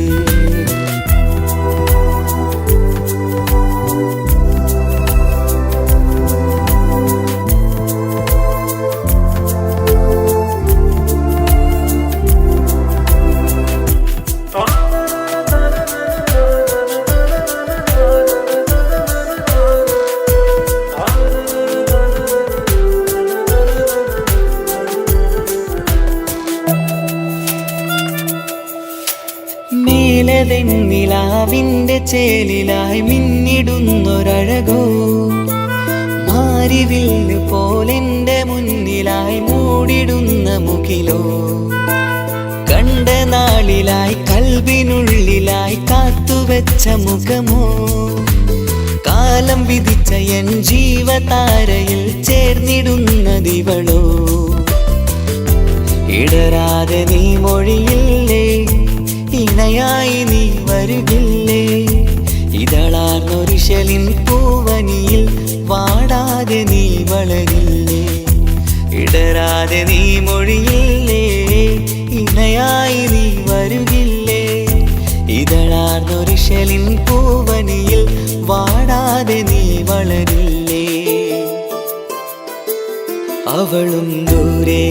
Speaker 1: നിലാവിന്റെ ചേലിലായി മിന്നിടുന്നൊരഴകോ മാരിവില്ല് പോലെന്റെ മുന്നിലായി മൂടിടുന്ന മുകിലോ. കണ്ട നാളിലായി കൽബിനുള്ളിലായി കാത്തുവെച്ച മുഖമോ. കാലം വിധിച്ച എൻ ജീവതാരയിൽ ചേർന്നിടുന്നതിവളോ. ഇടരാതെ നീ മൊഴിയില്ലേ ഇണയായി നീ വരുകില്ലേ. ഇതളാർന്നൊരിശലിൻ പൂവനിയിൽ വാടാതെ നീ വളരില്ലേ. ഇടരാതെ നീ മൊഴിയില്ലേ ഇണയായി നീ വരുകില്ലേ. ഇതളാർന്നൊരിശലിൻ പൂവനിയിൽ വാടാതെ നീ വളരില്ലേ. അവളും ദൂരെ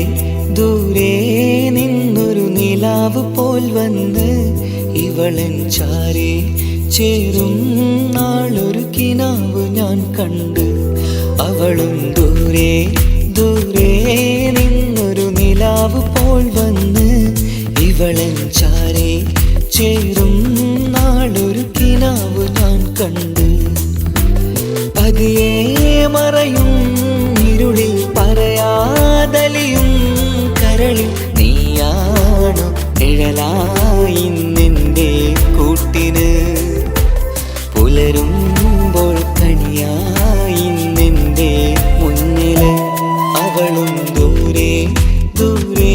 Speaker 1: ദൂരെ നിന്നൊരു നിലാവ് പോൽ വന്ന് ഇവളൻ ചാരേ ചേരും നാളൊരു കിനാവ് ഞാൻ കണ്ട്. അവളും ദൂരെ ദൂരെ നിന്നൊരു നിലാവ് പോൽ വന്ന് ഇവളൻ ചാരേ ചേരും നാളൊരു കിനാവ് ഞാൻ കണ്ട്. പതിയെ മറയും ഇരുളിൽ പറയാതലിയും കരളിൽ നീയാണോ നിഴലായി നിന്റെ കൂട്ടിന്. പുലരുമ്പോൾ കണിയായി നിന്റെ മുന്നില്. അവളും ദൂരെ ദൂരെ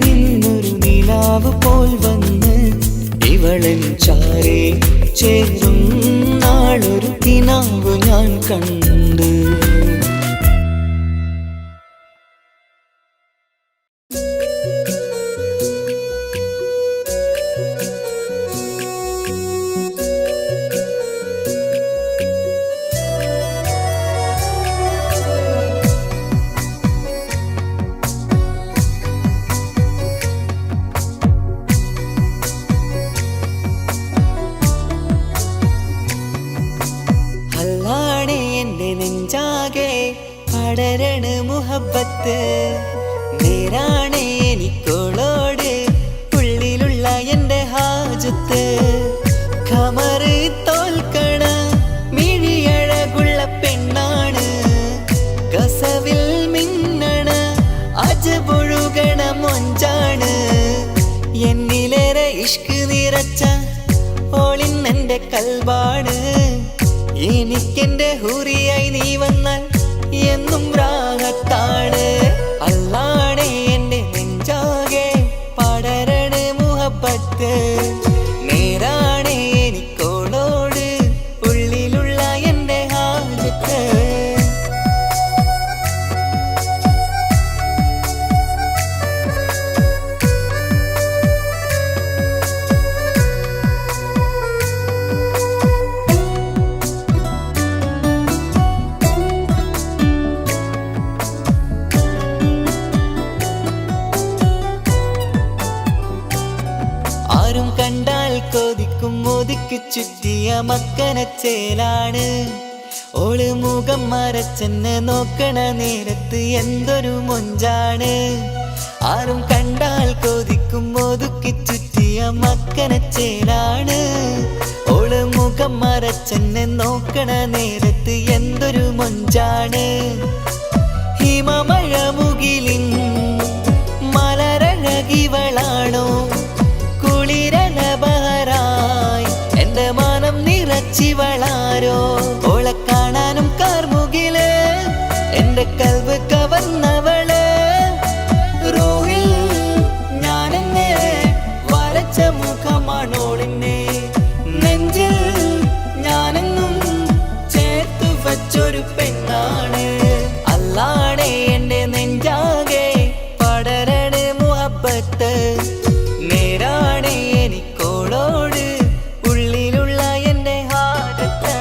Speaker 1: നിന്നൊരു നിലാവ് പോൽ വന്ന് ഇവളൻ ചാരേ ചേരും നാളൊരു കിനാവ് ഞാൻ കണ്ട്. പടരണ മുഹബത്ത് നേരാണ് എനിക്കോളോട് ഉള്ളിലുള്ള എൻ്റെ ഹാജത്ത് ഖമറ് തോൽക്കണ മിഴിയഴകുള്ള പെണ്ണാണ് കസവിൽ മിന്നണ അജബൊഴുകണ മൊഞ്ചാണ് എന്നിലേറെ ഇഷ്ക് നിറച്ച ഓളിന്നെൻ്റെ കൽബാണ് എനിക്കെന്റെ ഹൂറിയായി നീ വന്നാൽ എന്നും രാഗത്താണ് അല്ലാണേ എൻ്റെ നെഞ്ചാകെ പടരണ മുഹബത്ത് നേരാണേ എനിക്കോളോട് ഉള്ളിലുള്ള എൻ്റെ ഹാജത്ത് ആരും കണ്ടാൽ കൊതിക്കും ഒതുക്കി ചുറ്റിയ മക്കനച്ചേലാണ് ഓള് മുഖം മറച്ചെന്നെ നോക്കണ നേരത്ത് എന്തൊരു മൊഞ്ചാണ് ആരും കണ്ടാൽ കൊതിക്കും ഒതുക്കി ചുറ്റിയ മക്കനച്ചേലാണ് ഓള് മുഖം മറച്ചെന്നെ നോക്കണ നേരത്ത് എന്തൊരു മൊഞ്ചാണ് ഹിമമഴ മുകിലിൻ മലരഴകിവളാണോ കുളിരലബഹരായി എൻ്റെ മാനം നിറച്ചിവളാരോ ഓളെ കാണാനും കാർമുകില് എൻ്റെ കൽവ് കവർന്നവള് റൂഹിൽ ഞാനെന്നെ വരച്ച മുഖമാണോളിന്നെ നെഞ്ചിൽ ഞാനെന്നും ചേർത്തു വച്ചൊരു പെണ്ണാണ് അല്ലാണേ എൻ്റെ നെഞ്ചാകെ പടരണ മുഹബത്ത് നേരാണേ എനിക്കോളോട് ഉള്ളിലുള്ള എൻ്റെ ഹാജത്ത്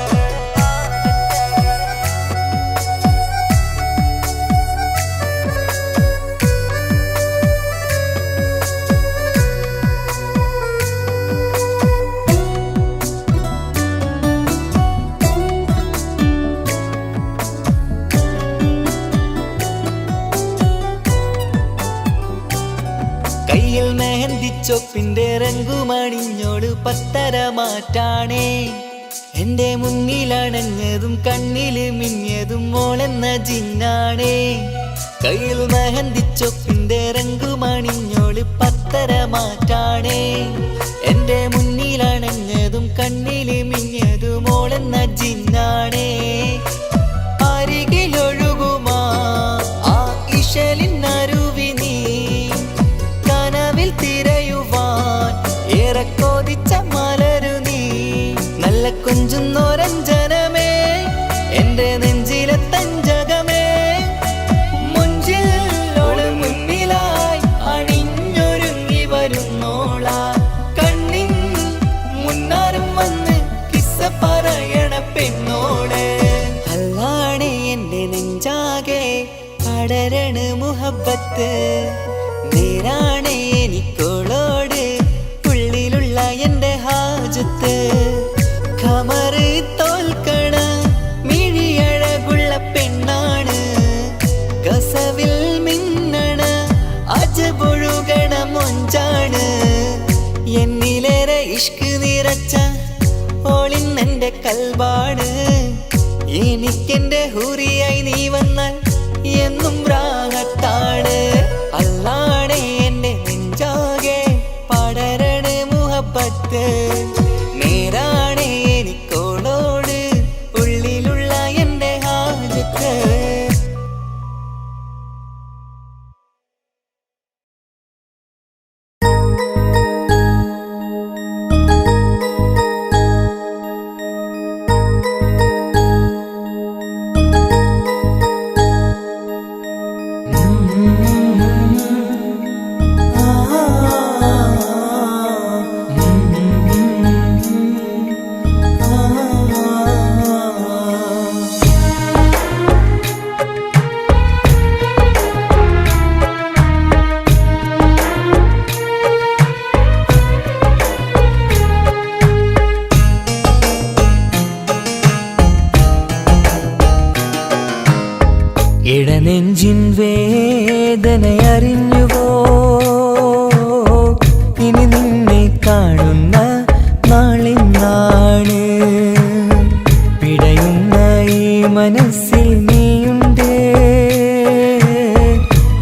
Speaker 1: കയ്യിൽ മെഹന്തിച്ചൊപ്പിന്റെ രംഗുമണിഞ്ഞോട് പത്തര മാറ്റാണേ എൻ്റെ മുന്നിലണഞ്ഞതും കണ്ണില് മിന്നിയതും മോളെന്ന ജിന്നാണേ കയ്യിൽ മെഹന്തിച്ചൊപ്പിന്റെ രംഗുമണിഞ്ഞോട് പത്തര മാറ്റാണേ എൻ്റെ മുന്നിലണഞ്ഞതും കണ്ണില് മിന്നിയതും മോളെന്ന ജിന്നാണേ അരികിലൊഴുകുമാ ആ ഇശലിനരുവി നീ കനവിൽ തിരയുവാൻ ഏറെ കൊതിച്ച മലരു നീ നല്ല കൊഞ്ചുന്നോരഞ്ജനമേ എൻ്റെ നെഞ്ചിലെ തഞ്ചകമേ മുഞ്ചിൽ ഓള് മുന്നിലായി അണിഞ്ഞൊരുങ്ങി വരുന്നോള കണ്ണിൻ മുന്നാരും വന്ന് കിസ്സ പറയണ പെണ്ണോട് അല്ലാണേ എൻ്റെ നെഞ്ചാകെ പടരണ മുഹബത്ത് നേരാണേ എനിക്കോളോട് ഉള്ളിലുള്ള എൻ്റെ ഹാജത്ത് ഖമറ് തോൽക്കണ മിഴിയഴകുള്ള പെണ്ണാണ് കസവിൽ മിന്നണ അജബൊഴുകണ മൊഞ്ചാണ് എന്നിലേറെ ഇഷ്ക് നിറച്ച ഓളിന്നെൻ്റെ കൽബാണ് എനിക്കെന്റെ ഹൂറിയായി നീ വന്നാൽ എന്നും രാഗത്താണ് അല്ലാണേ എൻ്റെ നെഞ്ചാകെ പടരണ മുഹബത്ത് നേരാണേ എനിക്കോളോട് ഉള്ളിലുള്ള എൻ്റെ ഹാജത്ത് ഇടനെഞ്ചിൻ വേദനയറിഞ്ഞുവോ ഇനി നിന്നെ കാണുന്ന നാളിന്നാണ് പിടയുന്ന ഈ മനസ്സിൽ നീയുണ്ട്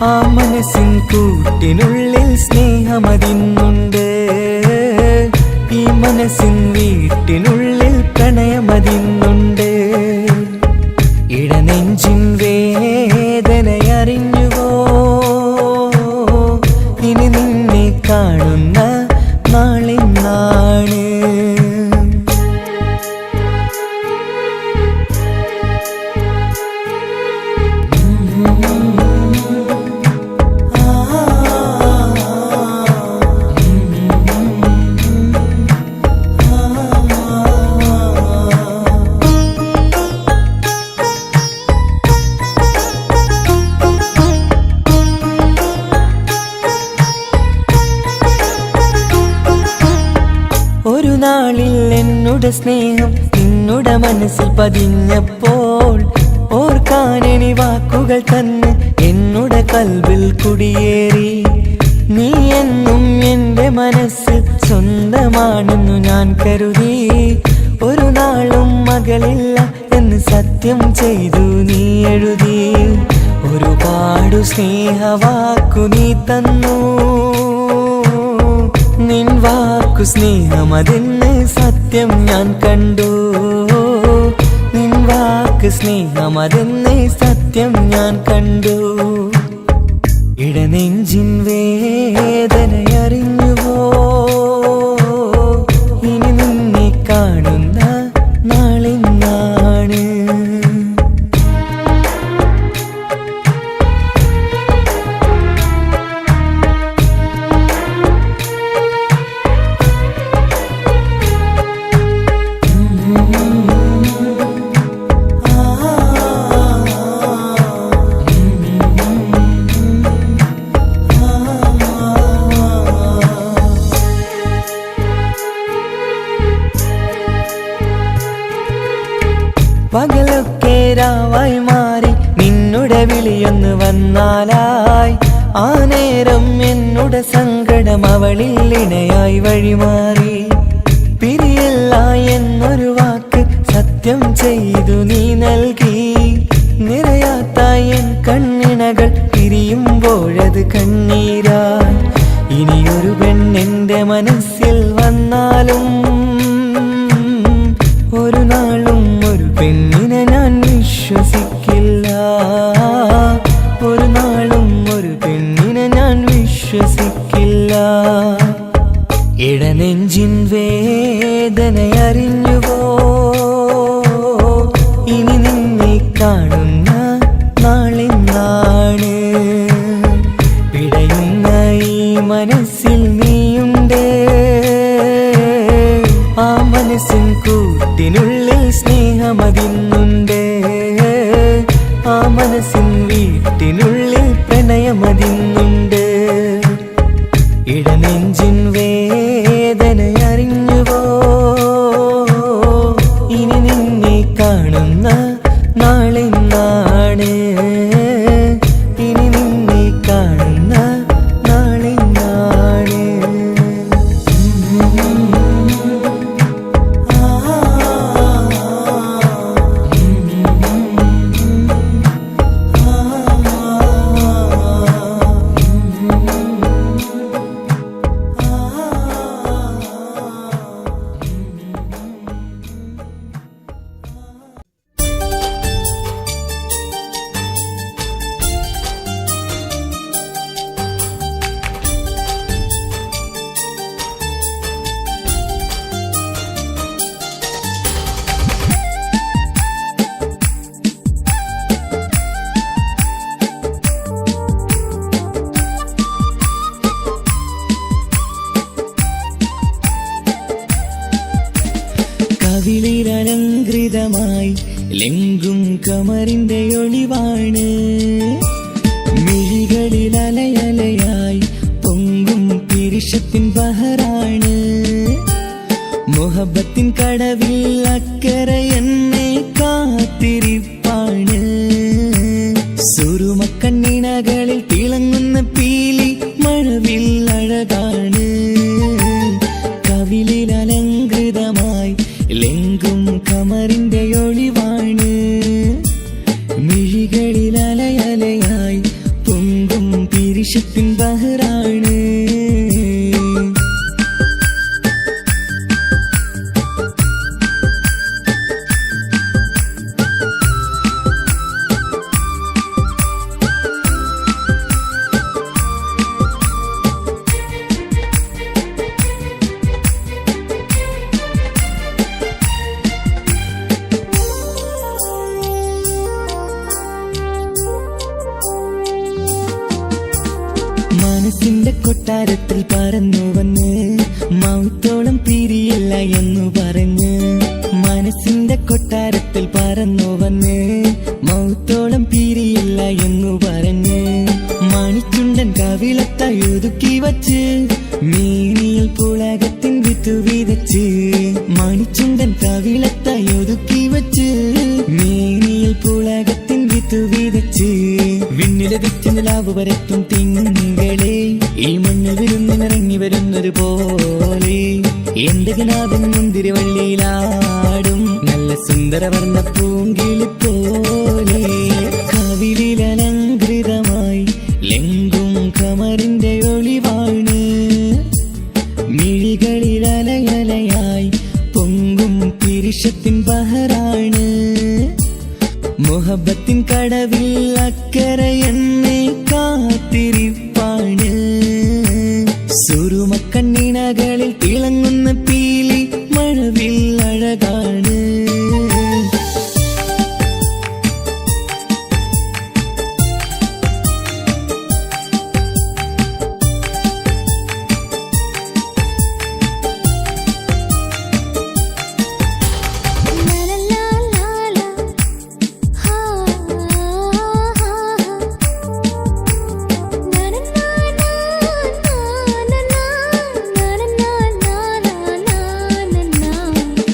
Speaker 1: ആ മനസ്സിൻ കൂട്ടിനുള്ളിൽ സ്നേഹമതിന്നുണ്ട് ഈ മനസ്സിൻ വീട്ടിനുള്ളിൽ പ്രണയമതിന്നുണ്ട് ഇടനെഞ്ചിൻ വേദനയറിഞ്ഞുവോ ഇനി നിന്നെ കാണുന്ന നാളിന്നാണ് ഒരു നാളിൽ എന്നുടെ സ്നേഹം നിന്നുടെ മനസ്സിൽ പതിഞ്ഞപ്പോൾ ഓർക്കാനെനി വാക്കുകൾ തന്ന് എന്നുടെ കൽവിൽ കുടിയേറി നീ എന്നും എൻ്റെ മനസ്സിൽ സ്വന്തമാണെന്നു ഞാൻ കരുതി ഒരു നാളും മകളില്ല എന്ന് സത്യം ചെയ്തു നീ എഴുതി ഒരുപാടു സ്നേഹവാക്കു നീ തന്നു നിൻ വാക്കു സ്നേഹമതെന്ന് സത്യം ഞാൻ കണ്ടു നിൻ വാക്ക് സ്നേഹമതെന്ന് സത്യം ഞാൻ കണ്ടു ഇടനെഞ്ചിൻ വേദനയറിഞ്ഞുവോ ഇനി നിന്നെ കാണുന്ന നാളിന്നാണ് പകലൊക്കെ രാവായി മാറി നിന്നുടെ വിളിയൊന്ന് വന്നാലായി ആ നേരം എന്നുടെ സങ്കടം അവളിൽ ഇണയായി വഴിമാറി പിരിയല്ല എന്നൊരു വാക്ക് സത്യം ചെയ്തു നീ നൽകി നിറയാത്ത എൻ കണ്ണിണകൾ പിരിയുമ്പോഴത് കണ്ണീരായി ഇനിയൊരു പെണ്ണെന്റെ മനസ്സിൽ വന്നാലും ഒരു നാളും ഒരു പെണ്ണിനെ ഞാൻ വിശ്വസിക്കില്ല ഒരു നാളും ഒരു പെണ്ണിനെ ഞാൻ വിശ്വസിക്കില്ല ഇടനെഞ്ചിൻ വേദനയറിഞ്ഞുവോ ഇനി നിന്നെ കാണുന്ന നാളിന്നാണ് പിടയുന്ന ഈ മനസ്സിൽ നീയുണ്ട് ആ മനസ്സിൻ കൂട്ടിനുള്ളിൽ സ്നേഹമതിന്നുണ്ട് ആ മനസ്സിൻ വീട്ടിനുള്ളിൽ പ്രണയമതിന്നുണ്ട് ഇടനെഞ്ചിൻ വേദനയറിഞ്ഞുവോ ഇനി നിന്നെ കാണുന്ന നാളിന്നാണ് ഇനി നിന്നെ കാണുന്ന നാളിന്നാണ് കവിളിലലങ്കൃതമായി ലെങ്കും കമറിന്റെ ഒളിവാണ് മിഴികളിൽ അലയലയായി പൊങ്കും പിരിശത്തിൻ ബഹറാണ് മുഹബത്തിൻ കടവിൽ അക്കരെ എന്നെ കാത്തിരിപ്പാണ് സുറുമ കൊട്ടാരത്തിൽ പറന്നു വന്ന് മൗത്തോളം പിരിയില്ല എന്നു പറഞ്ഞ് മനസ്സിന്റെ കൊട്ടാരത്തിൽ പറന്നു വന്ന് മൗത്തോളം പിരിയില്ല എന്നു പറഞ്ഞ് മണിച്ചുണ്ടൻ കവിളത്തായി ഒതുക്കി വച്ച് മീനിയിൽ പുളകത്തിൻ വിത്തു വിതച്ച് മണിച്ചുണ്ടൻ കവിളത്തായി ഒതുക്കി വച്ച് മീനിയിൽ പുളകത്തിൻ വിത്തു വിതച്ച് വിണ്ണിലതിച്ച് നിലാവ് വരത്തും തിങ്കളെ ഈ മണ്ണിൽ വിരുന്നിനിറങ്ങി വരുന്നത് പോലെ എന്റെ കിനാവിൻ മുന്തിരിവള്ളിയിലാടും നല്ല സുന്ദരവർണ്ണ പൂങ്കിളി പോലെ കവിളിലലങ്കൃതമായി ലെങ്കും കമറിന്റെ ഒളിവാണ് മിഴികളിലലയലയായി പൊങ്കും പിരിശത്തിൻ ബഹറാണ് മുഹബത്തിൻ കടവിൽ അക്കരെ എന്നെ കാത്തിരിപ്പാണ് സുറുമക്കണ്ണിനകളിൽ തിളങ്ങുന്ന പീലി മഴവിൽ അഴകാണ്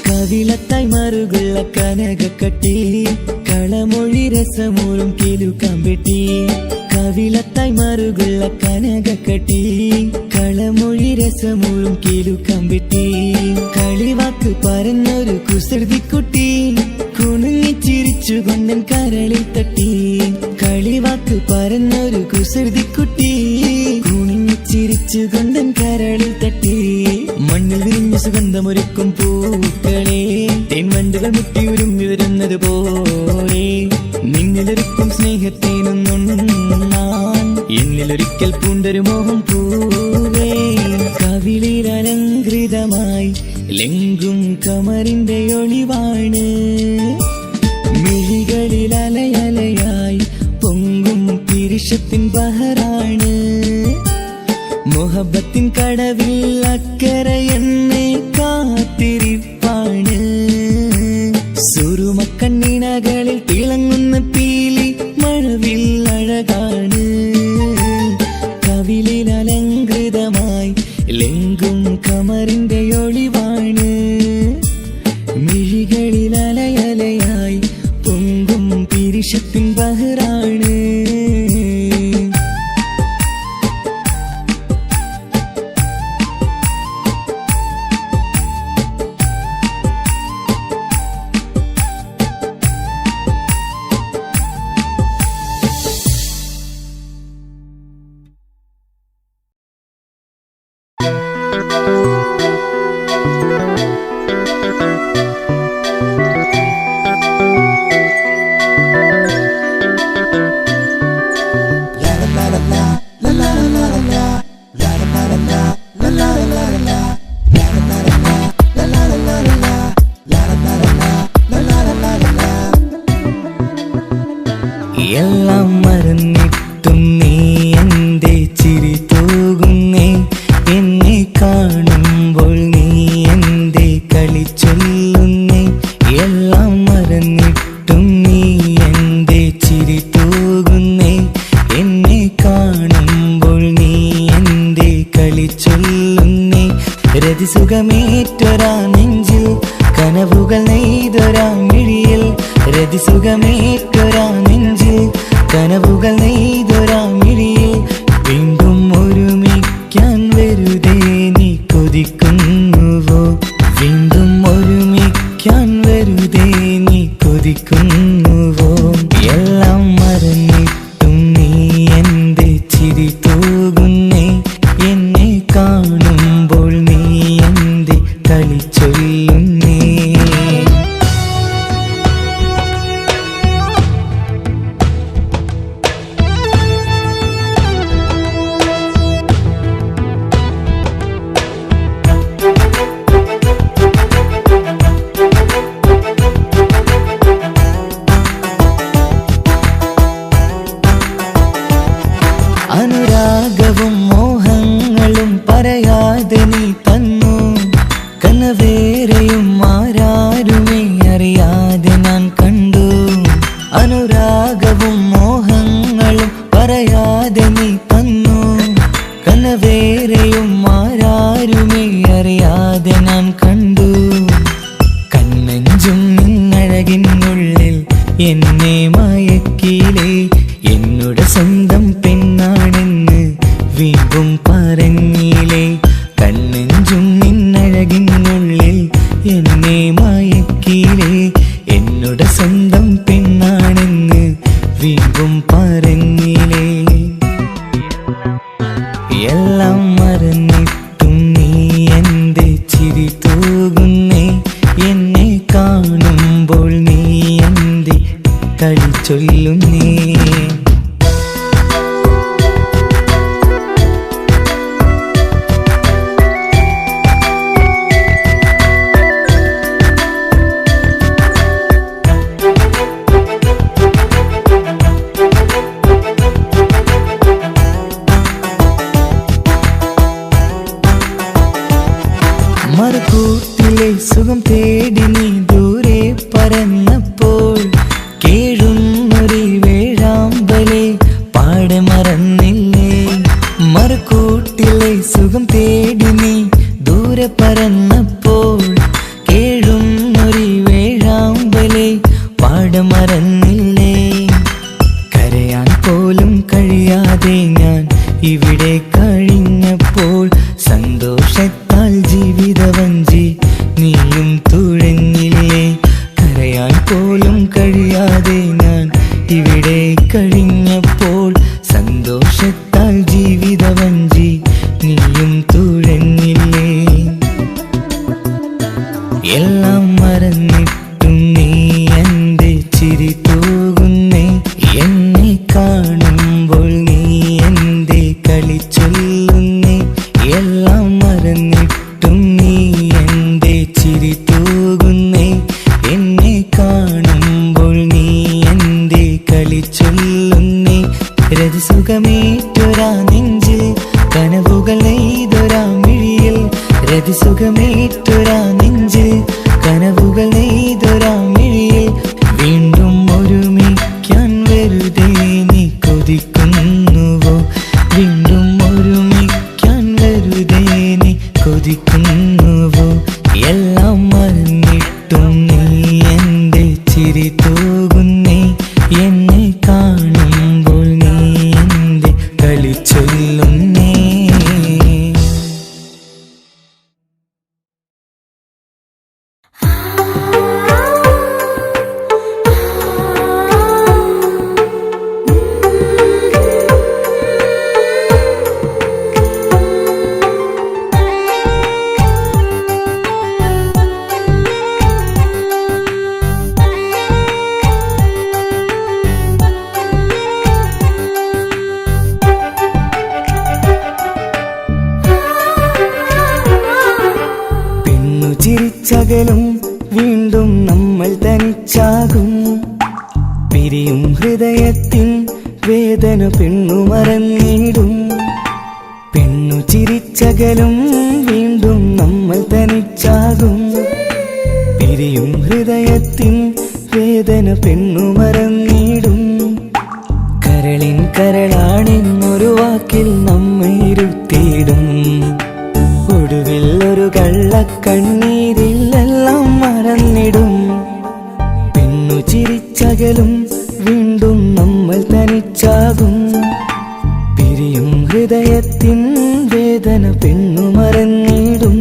Speaker 1: കവിളത്തായി മറുകുള്ള കനകക്കട്ടി കളമൊഴി രസമൂറും കിലുക്കാമ്പെട്ടി കവിളത്തായി മറുകുള്ള കനകക്കട്ടി കളമൊഴി രസമൂറും കിലുക്കാമ്പെട്ടി കളിവാക്ക് പറഞ്ഞൊരു കുസൃതിക്കുട്ടി കുണുങ്ങിച്ചിരിച്ചു കൊണ്ടൻ കരളിൽ തട്ടി കളിവാക്ക് പറഞ്ഞൊരു കുസൃതിക്കുട്ടി കുണുങ്ങിച്ചിരിച്ചു കൊണ്ടൻ കരളിൽ തട്ടി മണ്ണിൽ വിരിഞ്ഞ സുഗന്ധമൊരുക്കും പൂക്കളെ തേൻവണ്ടുകൾ മുട്ടിയുരുമ്പി വരുന്നത് പോലെ നിന്നിലൊരുക്കും സ്നേഹത്തേനൊന്നുണ്ണാൻ എന്നിലൊരിക്കൽ പൂണ്ടൊരു മോഹം പൂവേ കവിളിലലങ്കൃതമായി ലെങ്കും കമറിന്റെ ഒളിവാണ് മിഴികളിലലയലയായി പൊങ്കും പിരിശത്തിൻ ബഹറാണ് മുഹബത്തിൻ കടവിൽ അക്കരെ എന്നെ കാത്തിരിപ്പാണ് സുറുമക്കണ്ണിനകളിൽ തിളങ്ങുന്ന പീലി മഴവിൽ അഴകാണ് കവിളിലലങ്കൃതമായി ലെങ്കും കമറിന്റെ ഒളിവാണ് മിഴികളിലലയലയായി പൊങ്കും പിരിശത്തിൻ ബഹറാണ് എല്ലാം മറന്നിട്ടും നീ എന്റെ ചിരി തൂകുന്നേ എന്നെ കാണുമ്പോൾ നീ എന്റെ കളി ചൊല്ലുന്നേ എല്ലാം മറന്നിട്ടും നീ എന്റെ ചിരി തൂകുന്നേ എന്നെ കാണുമ്പോൾ നീ എന്റെ കളി ചൊല്ലുന്നേ രതിസുഖമേറ്റൊരാ നെഞ്ചിൽ കനവുകൾ നെയ്തൊരാ മിഴിയിൽ രതിസുഖമേറ്റൊരാ നെഞ്ചിൽ കനവുകൾ നെയ്തൊരാ മിഴിയിൽ വീണ്ടും ഒരുമിക്കാൻ വെറുതെ നീ കൊതിക്കുന്നുവോ വീണ്ടും ഒരുമിക്കാൻ വെറുതെ നീ കൊതിക്കുന്നുവോ എല്ലാം മറന്നിട്ടും നീ എന്റെ ചിരി തൂകുന്നേ എന്നെ കാണുമ്പോൾ നീ എന്റെ കളി ചൊല്ലുന്നേ അനുരാഗവും മോഹങ്ങളും വേറെയും ആരാരുമേ അറിയാതെ ഞാൻ കണ്ടു. അനുരാഗവും മോഹങ്ങളും പറയാതെ നീ തന്നു. കനവേറെയും ആരാരുമേ അറിയാതെ ഞാൻ കണ്ടു. കണ്ണെഞ്ചും നിന്നഴകിനുള്ളിൽ എന്നെ മയക്കിലേ. എന്നോട് സ്വന്തം പെണ്ണാണെന്ന് വീണ്ടും പറഞ്ഞില്ലേ. കണ്ണെഞ്ചും നിന്നഴകിനുള്ളിൽ എന്നെ മയക്കിലേ. എന്നോട് സ്വന്തം പെണ്ണാണെന്ന് വീണ്ടും പറഞ്ഞില്ലേ. എല്ലാം മറന്നിട്ടും നീ എന്റെ ചിരി തൂകുന്നേ. എന്നെ കാണുമ്പോൾ നീ എന്റെ കളി ചൊല്ലുന്നേ. മറുകൂട്ടിലെ സുഖം തേടി നീ ദൂരെ പറന്നപ്പോൾ കേഴുന്നൊരു വേഴാമ്പലെ പാടെ മറന്നില്ലേ. മറുകൂട്ടിലെ സുഖം തേടി നീ ദൂരെ പറന്നപ്പോൾ കേഴുന്നൊരു വേഴാമ്പലെ പാടെ മറന്നില്ലേ. കരയാൻ പോലും കഴിയാതെ ഞാൻ ഇവിടെ കഴിഞ്ഞപ്പോൾ സന്തോഷത്താൽ ജീവിതവഞ്ചി നീയും തുഴഞ്ഞില്ലേ. കരയാൻ പോലും കഴിയാതെ ഞാൻ ഇവിടെ കഴിഞ്ഞപ്പോൾ സന്തോഷത്താൽ ജീവിതവഞ്ചി നീയും തുഴഞ്ഞില്ലേ. എല്ലാം മറന്നിട്ടും നീ എന്റെ ചിരി തൂകുന്നേ. എന്നെ കാണുമ്പോൾ നീ എന്റെ കളി ചൊല്ലുന്നേ. എല്ലാം മറന്നിട്ടും നീ എന്റെ ചിരി തൂകുന്നേ. എന്നെ കാണുമ്പോൾ നീ എന്റെ കളി ചൊല്ലുന്നേ. രതിസുഖമേറ്റൊരാ നെഞ്ചിൽ കനവുകൾ നെയ്തൊരാ മിഴിയിൽ. രതിസുഖമേറ്റൊരാ നെഞ്ചിൽ കനവുകൾ നെയ്തൊരാ മിഴിയിൽ. വീണ്ടും ഒരുമിക്കാൻ വെറുതെ നീ കൊതിക്കുന്നുവോ. വീണ്ടും ഒരുമിക്കാൻ വെറുതെ നീ കൊതിക്കുന്നുവോ. എല്ലാം മറന്നിട്ടും നീ എന്റെ ചിരി തൂകുന്നേ. എന്നെ കാണുമ്പോൾ നീ എന്റെ കളി ചൊല്ലുന്നേ. ചിരിച്ചകലും വീണ്ടും നമ്മൾ തനിച്ചാകും. പിരിയും ഹൃദയത്തിൻ വേദന പെണ്ണു മറന്നിടും. പെണ്ണു ചിരിച്ചകലും വീണ്ടും നമ്മൾ തനിച്ചാകും. പിരിയും ഹൃദയത്തിൻ വേദന പെണ്ണു മറന്നിടും. കരളിൻ കരളാണെന്നൊരു വാക്കിൽ നമ്മെ ഇരുത്തിയിടും. ഒടുവിൽ ഒരു കള്ളക്കണ്ണീരിലെല്ലാം മറന്നിടും. പെണ്ണു ചിരിച്ചകലും വീണ്ടും നമ്മൾ തനിച്ചാകും. പിരിയും ഹൃദയത്തിൻ വേദന പെണ്ണു മറന്നിടും.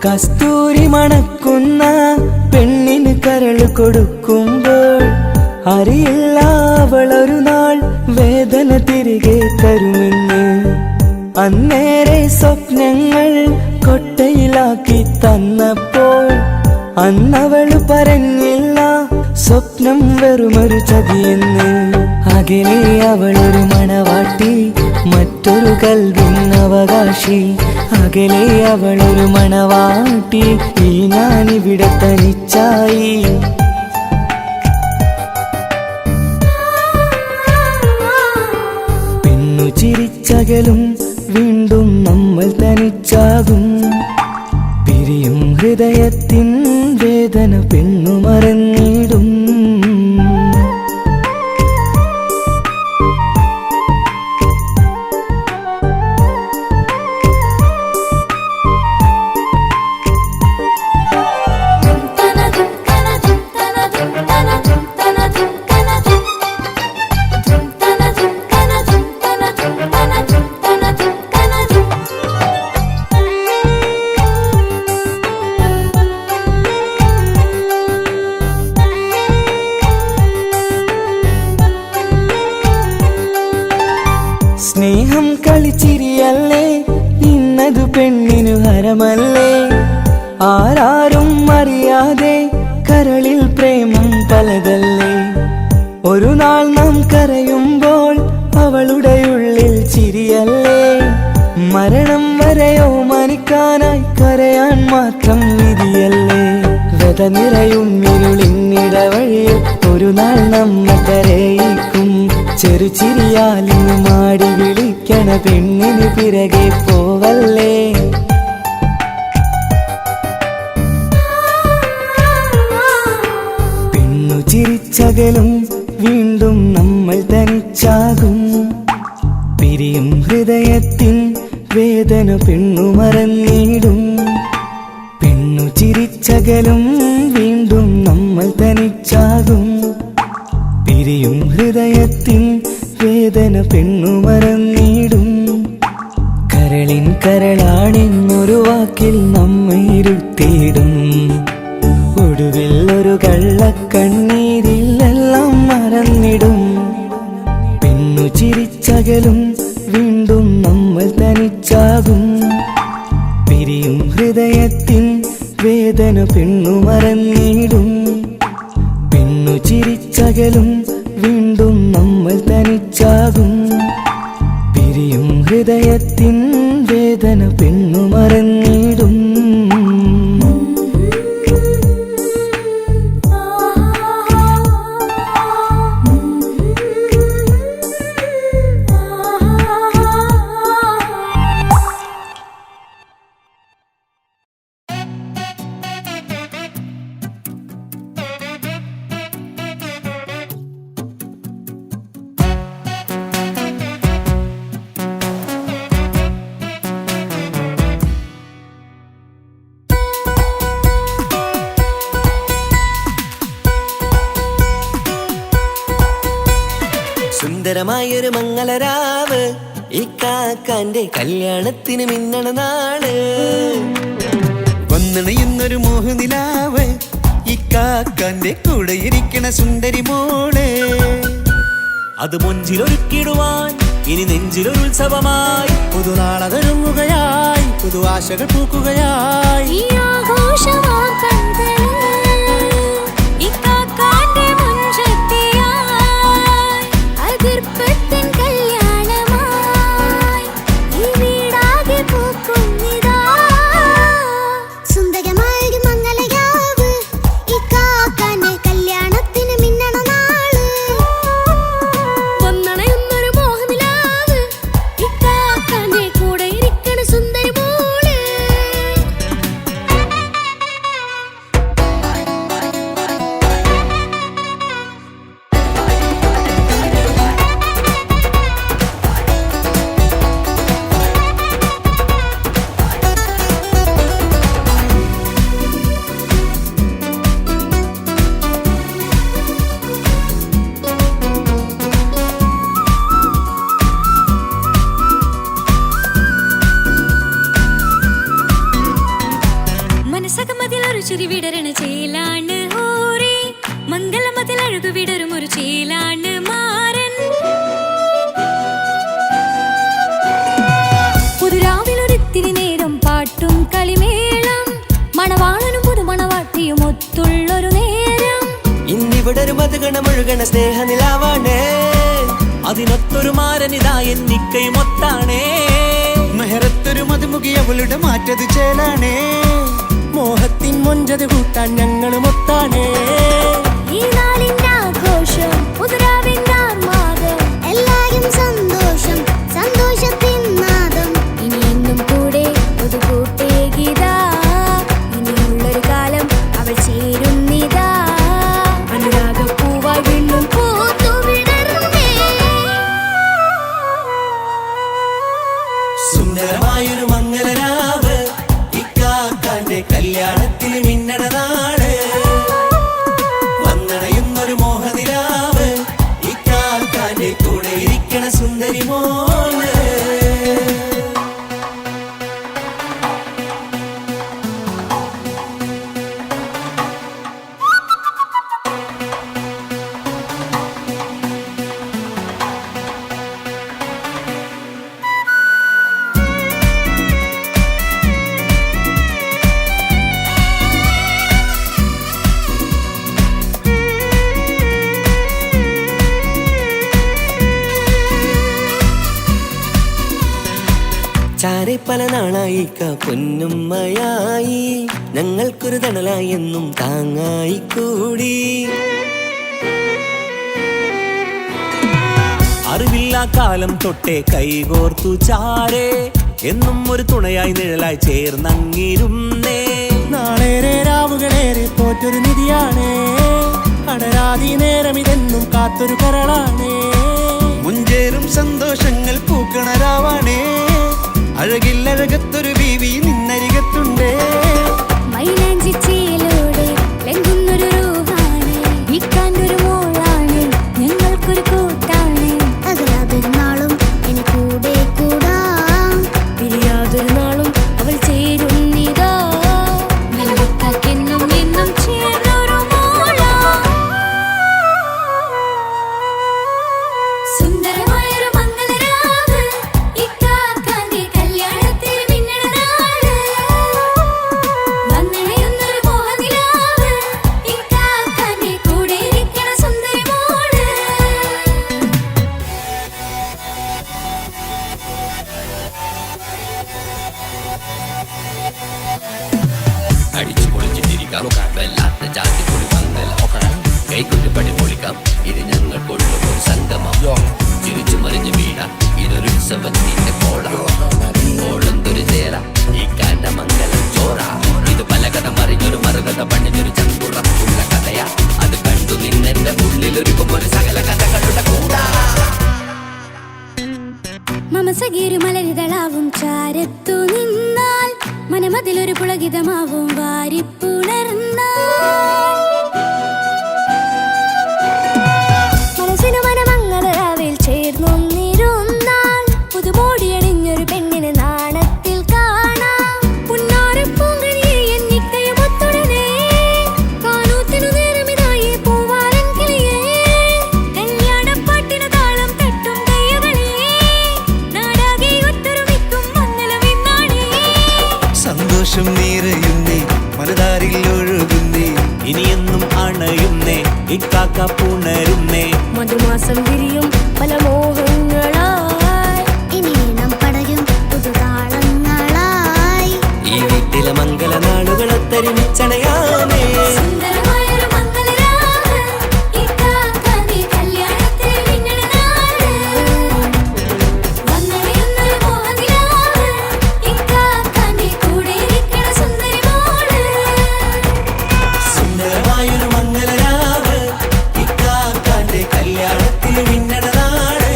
Speaker 1: കസ്തൂരി മണക്കുന്ന പെണ്ണിന് കരൾ കൊടുക്കുമ്പോൾ അറിയില്ല അവളൊരു നാൾ വേദന തിരികെ തരുമെന്ന്. അന്നേരെ സ്വപ്നങ്ങൾ കൊട്ടയിലാക്കി തന്നപ്പോൾ അന്നവള് പറഞ്ഞില്ല സ്വപ്നം വെറുമൊരു ചതിയെന്ന്. അകലെ അവളൊരു മണവാട്ടി, മറ്റൊരു കൽവിൻ അവകാശി. അകലെ അവളൊരു മണവാട്ടി, ഈ ഞാനിവിടെ തനിച്ചായി. പെണ്ണു ചിരിച്ചകലും വീണ്ടും നമ്മൾ തനിച്ചാകും. പിരിയും ഹൃദയത്തിൻ വേദന പെണ്ണു മറന്നിടും. സ്നേഹം കളിച്ചിരിയല്ലേ, ഇന്നതു പെണ്ണിനു ഹരമല്ലേ. ആരാരും അറിയാതെ കരളിൽ പ്രേമം പലതല്ലേ. ഒരു നാൾ നാം കരയുമ്പോൾ അവളുടെ ഉള്ളിൽ ചിരിയല്ലേ. മരണം വരെയോ മനിക്കാനായി കരയാൻ മാത്രം വിധിയല്ലേ. വ്യത നിറയും ഇരുളിന്നിടവഴിയിൽ ഒരു നാൾ നമ്മ കരയിക്കും. ചെറുചിരിയാലിന് മാടി വിളിക്കണ പെണ്ണിന് പിറകെ പോവല്ലേ. പെണ്ണു ചിരിച്ചകലും വീണ്ടും നമ്മൾ തനിച്ചാകും. പിരിയും ഹൃദയത്തിൻ വേദന പെണ്ണു മറന്നിടും. പെണ്ണു ചിരിച്ചകലും വീണ്ടും നമ്മൾ തനിച്ചാകും. പിരിയും ഹൃദയത്തിൻ വേദന പെണ്ണു മറന്നിടും. കരളിൻ കരളാണെന്നൊരു വാക്കിൽ നമ്മെ ഇരുത്തിയിടും. ഒടുവിൽ ഒരു കള്ളക്കണ്ണീരിൽ എല്ലാം മറന്നിടും. പെണ്ണു ചിരിച്ചകലും വീണ്ടും നമ്മൾ തനിച്ചാകും. പിരിയും ഹൃദയത്തിൻ വേദന പെണ്ണു മറന്നിടും. പെണ്ണു ചിരിച്ചകലും വീണ്ടും നമ്മൾ തനിച്ചാകും. പിരിയും ഹൃദയത്തിൻ വേദന പെണ്ണു മറന്നിടും. സുന്ദരമായൊരു മംഗളരാവ്, ഈ കാക്കാന്റെ കല്യാണത്തിന് മിന്നണ നാള്. വന്നണയുന്നൊരു മോഹനിലാവ്, ഈ കാക്കാന്റെ കൂടെ ഇരിക്കണ സുന്ദരി മോള്. അത് മുഞ്ചിലൊരുക്കിടുവാൻ ഇനി നെഞ്ചിലൊരു ഉത്സവമായി. പുതുനാളതൊരുങ്ങുകയായി, പുതു ആശകൾ പൂക്കുകയായി.
Speaker 2: ചിരി വിടരണ ചേലാണ് ഓരേ, മംഗളമതിൽ അഴകു വിടരും ഒരു ചേലാണ് മാരൻ.
Speaker 1: ഒഴുകണ സ്നേഹനിലാവാണേ അതിനൊത്തൊരു മാരനിതാ എന്നിക്കൈമൊത്താണേ
Speaker 3: മെഹറത്തൊരു മധുമുഖി അവളുടെ മാറ്റത് ചേലാണേ മോഹത്തിൻ മൊഞ്ചത് കൂട്ടാൻ ഞങ്ങളും ഒത്താണേ
Speaker 2: ഈ നാളിന്റെ ആഘോഷം പുതുരാവിന്റെ ആർമാദം എല്ലാരും സന്തോഷം സന്തോഷത്തിൻ നാദം ഇനി എന്നും കൂടെ പുതുകൂട്ടേ ഗീതാ ഇനിയുള്ളൊരു കാലം അവൾ ചേരുന്നിതാ അനുരാഗപ്പൂവായി വീണ്ടും പൂത്തു വിടർന്നേ
Speaker 1: സുന്ദരമായൊരു മംഗലരാവ് ഇക്കാക്കാന്റെ കല്യാണത്തിന് മിന്നണ നാട് വന്നണയുന്നൊരു മോഹനിലാവ് ഇക്കാക്കാന്റെ കൂടെ ഇരിക്കണ സുന്ദരി മോള് ചാരെ പല നാളായിക്ക പൊന്നുമ്മയായി ഞങ്ങൾക്കൊരു തണലായി എന്നും താങ്ങായി കൂടി അറിവില്ലാ കാലം തൊട്ടേ കൈകോർത്തു ചാരേ എന്നും ഒരു തുണയായി നിഴലായി ചേർന്നങ്ങിരുന്നേ
Speaker 3: നാളേറെ രാവുകളേറെ പോറ്റൊരു നിധിയാണേ അടരാതി നേരം ഇതെന്നും കാത്തൊരു കരളാണേ മുഞ്ചേറും സന്തോഷങ്ങൾ പൂക്കണരാവാണേ അഴകില്ലഴകത്തൊരു ബീവി നിന്നരികത്തുണ്ടേ
Speaker 2: മൈലാഞ്ചി ചേലോടെ ലംഘുന്നൊരു റൂഹാണ് ഇക്കാണ്ടൊരു മോളാണ് ഞങ്ങൾക്കൊരു കൂട്ടാണ് അകലാതൊരു നാളും ഇനി കൂടെ കൂടാം പിരിയാതൊരു നാളും അവൾ ചേരുന്നിതാ മെല്ലക്കാക്കെന്നും എന്നും ചേർന്നൊരു മോളാ സുന്ദരമായൊരു മംഗലരാവ് ഇക്കാക്കാന്റെ കല്യാണത്തിന് മിന്നണ നാട് വന്നണയുന്നൊരു മോഹനിലാവ് ഇക്കാക്കാന്റെ കൂടെ ഇരിക്കണ സുന്ദരി മോള്
Speaker 4: അടിച്ചു പൊളിച്ചിട്ടിരിക്കാം വല്ലാത്ത ജാതി പൊളി മംഗല കൈകൊട്ടി പടി പൊളിക്കാം ഇത് ഞങ്ങൾ കൊണ്ടുപോകും സംഗമം ചിരിച്ചു മറിഞ്ഞു വീഴാം ഇതൊരു ഉത്സവത്തിന്റെ ഓളന്തൊരു ചേര ഈ കാണ്ട മംഗലം ചോറ ഇത് പല കഥ മറിഞ്ഞൊരു മറുകഥ പണിഞ്ഞൊരു ചങ്കുറപ്പുള്ള കഥയാ അത് കണ്ടു നിന്നെന്റെ ഉള്ളിലൊരുക്കും ഒരു സകല കഥകളുടെ കൂടാ
Speaker 2: മമസഗീരു മലരിതളാവും ചാരത്തു നിന്നാൽ മനമതിലൊരു പുളകിതമാവും വാരിപ്പുണർന്നാൽ മനസ്സിനു മനമംഗളരാവിൽ ചേർന്നൊന്നിരുന്നാൽ പുതുമോടിയണിഞ്ഞൊരു പെണ്ണിനെ നാണത്തിൽ കാണാം പുന്നാരപ്പൂങ്കണിയെ എന്നിക്കയുമൊത്തുടനെ കാനൂത്തിനു നേരമിതായി പൂവാലൻ കിളിയേ കല്യാണപ്പാട്ടിനു താളം തട്ടും കയ്യുകളേ നാടാകെ ഒത്തൊരുമിക്കും മംഗലമെന്നാണേ
Speaker 3: സന്തോഷം നിറയുന്നേ മനതാരിൽ ഒഴുകുന്നേ
Speaker 1: ഇനിയെന്നും അണയുന്നേ ഇക്കാക്ക പുണരുന്നേ
Speaker 2: മധുമാസം വിരിയും പല മോഹങ്ങളായി ഇനി നാം പടരും പുതുതാളങ്ങളായി
Speaker 1: ഈ വീട്ടിലെ മംഗല നാളുകളെ തരിമിച്ചണയാമേ
Speaker 2: സുന്ദരമായൊരു മംഗലരാവ് ഇക്കാക്കാന്റെ കല്യാണത്തിന് മിന്നണ നാട് വന്നണയുന്നൊരു മോഹനിലാവ് ഇക്കാക്കാന്റെ കൂടെ ഇരിക്കണ സുന്ദരി മോള്
Speaker 1: സുന്ദരമായൊരു മംഗലരാവ് ഇക്കാക്കാന്റെ കല്യാണത്തിന് മിന്നണ നാട്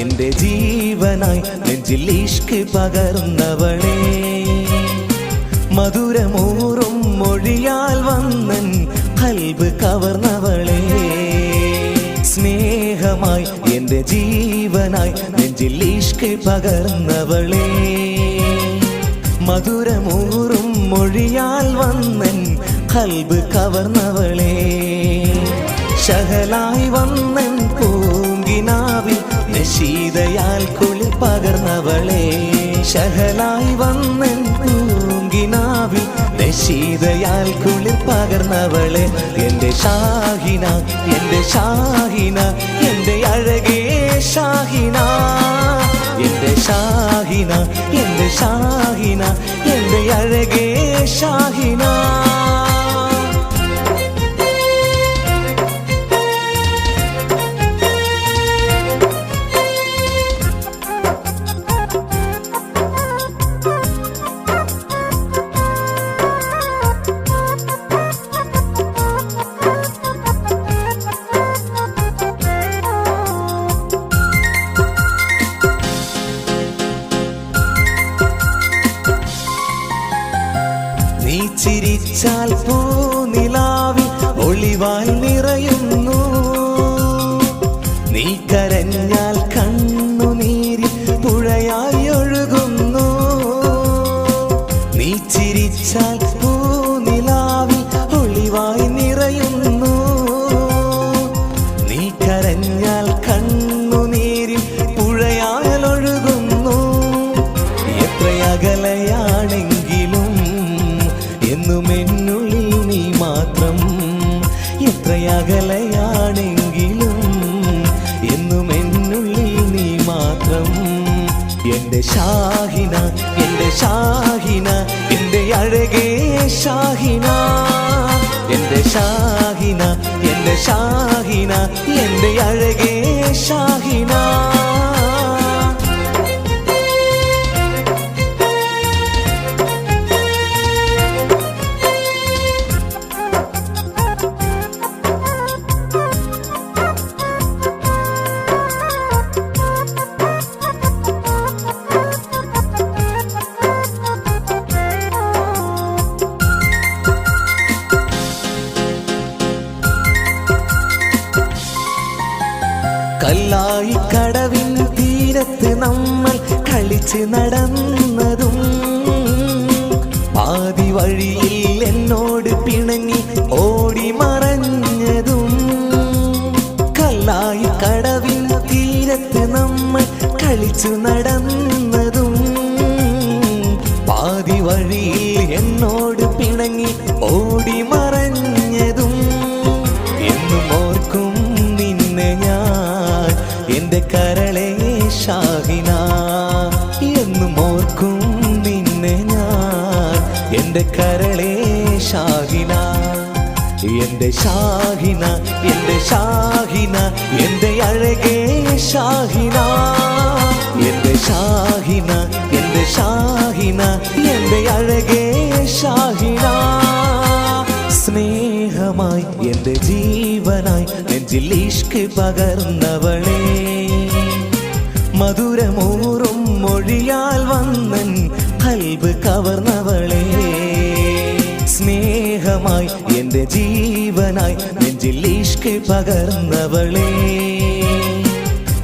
Speaker 1: എൻ്റെ ജീവനായി നെഞ്ചിൽ ഇഷ്ക് പകർന്നവളെ മധുരമൂറും മൊഴിയാൽ വന്നൻ കൽബ് കവർന്നവളെ സ്നേഹമായി എൻ്റെ ജീവനായി നെഞ്ചിൽ ഇഷ്ക് പകർന്നവളെ മധുരമൂറും മൊഴിയാൽ വന്നൻ കൽബ് കവർന്നവളെ ശഹലായി വന്നൻ പൂങ്കിനാവിൽ നശീതയാൽ കുളിർ പകർന്നവളെ ശഹലായി വന്നൻ പൂങ്കിനാവിൽ നശീതയാൽ കുളിർ പകർന്നവളെ എൻ്റെ ഷാഹിന എൻ്റെ ഷാഹിന എൻ്റെ അഴകേ ഷാഹിന എൻ്റെ ഷാഹിന എൻ്റെ ഷാഹിന എൻ്റെ അഴകേ ഷാഹിന നീ ചിരിച്ചാൽ പൂനിലാവിൽ ഒളിവായി നിറയുന്നു നീ കരഞ്ഞാൽ കണ്ണുനീരിൽ പുഴയായി ഒഴുകുന്നു നീ ചിരിച്ചാൽ പൂനിലാവിൽ ഒളിവായി നിറയുന്നു നീ കരഞ്ഞാൽ കണ്ണുനീരിൽ പുഴയാൽ ഒഴുകുന്നു എത്രയകലയാണെങ്കിലും എന്നും എന്നുള്ളിൽ നീ മാത്രം എത്രയകലയാണെങ്കിലും എന്നും എന്നുള്ളിൽ നീ മാത്രം എൻ്റെ ഷാഹിന എൻ്റെ ഷാഹിന എൻ്റെ അഴകേ ഷാഹിന എൻ്റെ ഷാഹിന എൻ്റെ ഷാഹിന എൻ്റെ അഴകേ ഷാഹിന കല്ലായി കടവിൻ തീരത്ത് നമ്മൾ കളിച്ച് നടന്നതും പാതി വഴിയിൽ എന്നോട് പിണങ്ങി ഓടി മറഞ്ഞതും കല്ലായി കടവിൻ തീരത്ത് നമ്മൾ കളിച്ചു നടന്നതും പാതി വഴിയിൽ എന്നോട് പിണങ്ങി ഓടി മറഞ്ഞതും എന്നും ഓർക്കും നിന്നെ ഞാൻ എൻ്റെ കരളേ ഷാഹിന എന്നും ഓർക്കും നിന്നെ ഞാൻ എൻ്റെ കരളേ ഷാഹിന എൻ്റെ ഷാഹിന എൻ്റെ ഷാഹിന എൻ്റെ അഴകേ ഷാഹിന എൻ്റെ ഷാഹിന എൻ്റെ ഷാഹിന എൻ്റെ അഴകേ ഷാഹിന സ്നേഹമായി എൻ്റെ ജീവനായി നെഞ്ചിൽ ഇഷ്ക് പകർന്നവളെ മധുരമൂറും മൊഴിയാൽ വന്നൻ കൽബ് കവർന്നവളെ സ്നേഹമായി എൻ്റെ ജീവനായി നെഞ്ചിൽ ഇഷ്ക് പകർന്നവളെ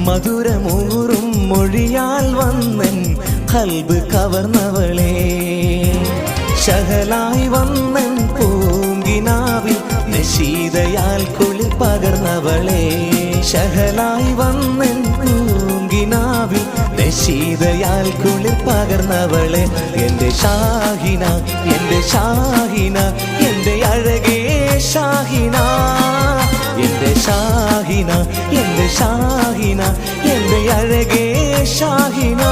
Speaker 1: മധുരമൂറും മൊഴിയാൽ വന്നൻ കൽബ് കവർന്നവളെ ശഹലായി വന്നൻ പൂങ്കിനാവിൽ നശീതയാൽ കുളിർ പകർന്നവളെ ശഹലായി വന്നൻ പൂങ്കിനാവിൽ നശീതയാൽ കുളിർ പകർന്നവളെ എൻ്റെ ഷാഹിന എൻ്റെ ഷാഹിന എൻ്റെ അഴകേ ഷാഹിന എൻ്റെ ഷാഹിന എൻ്റെ ഷാഹിന എൻ്റെ അഴകേ ഷാഹിന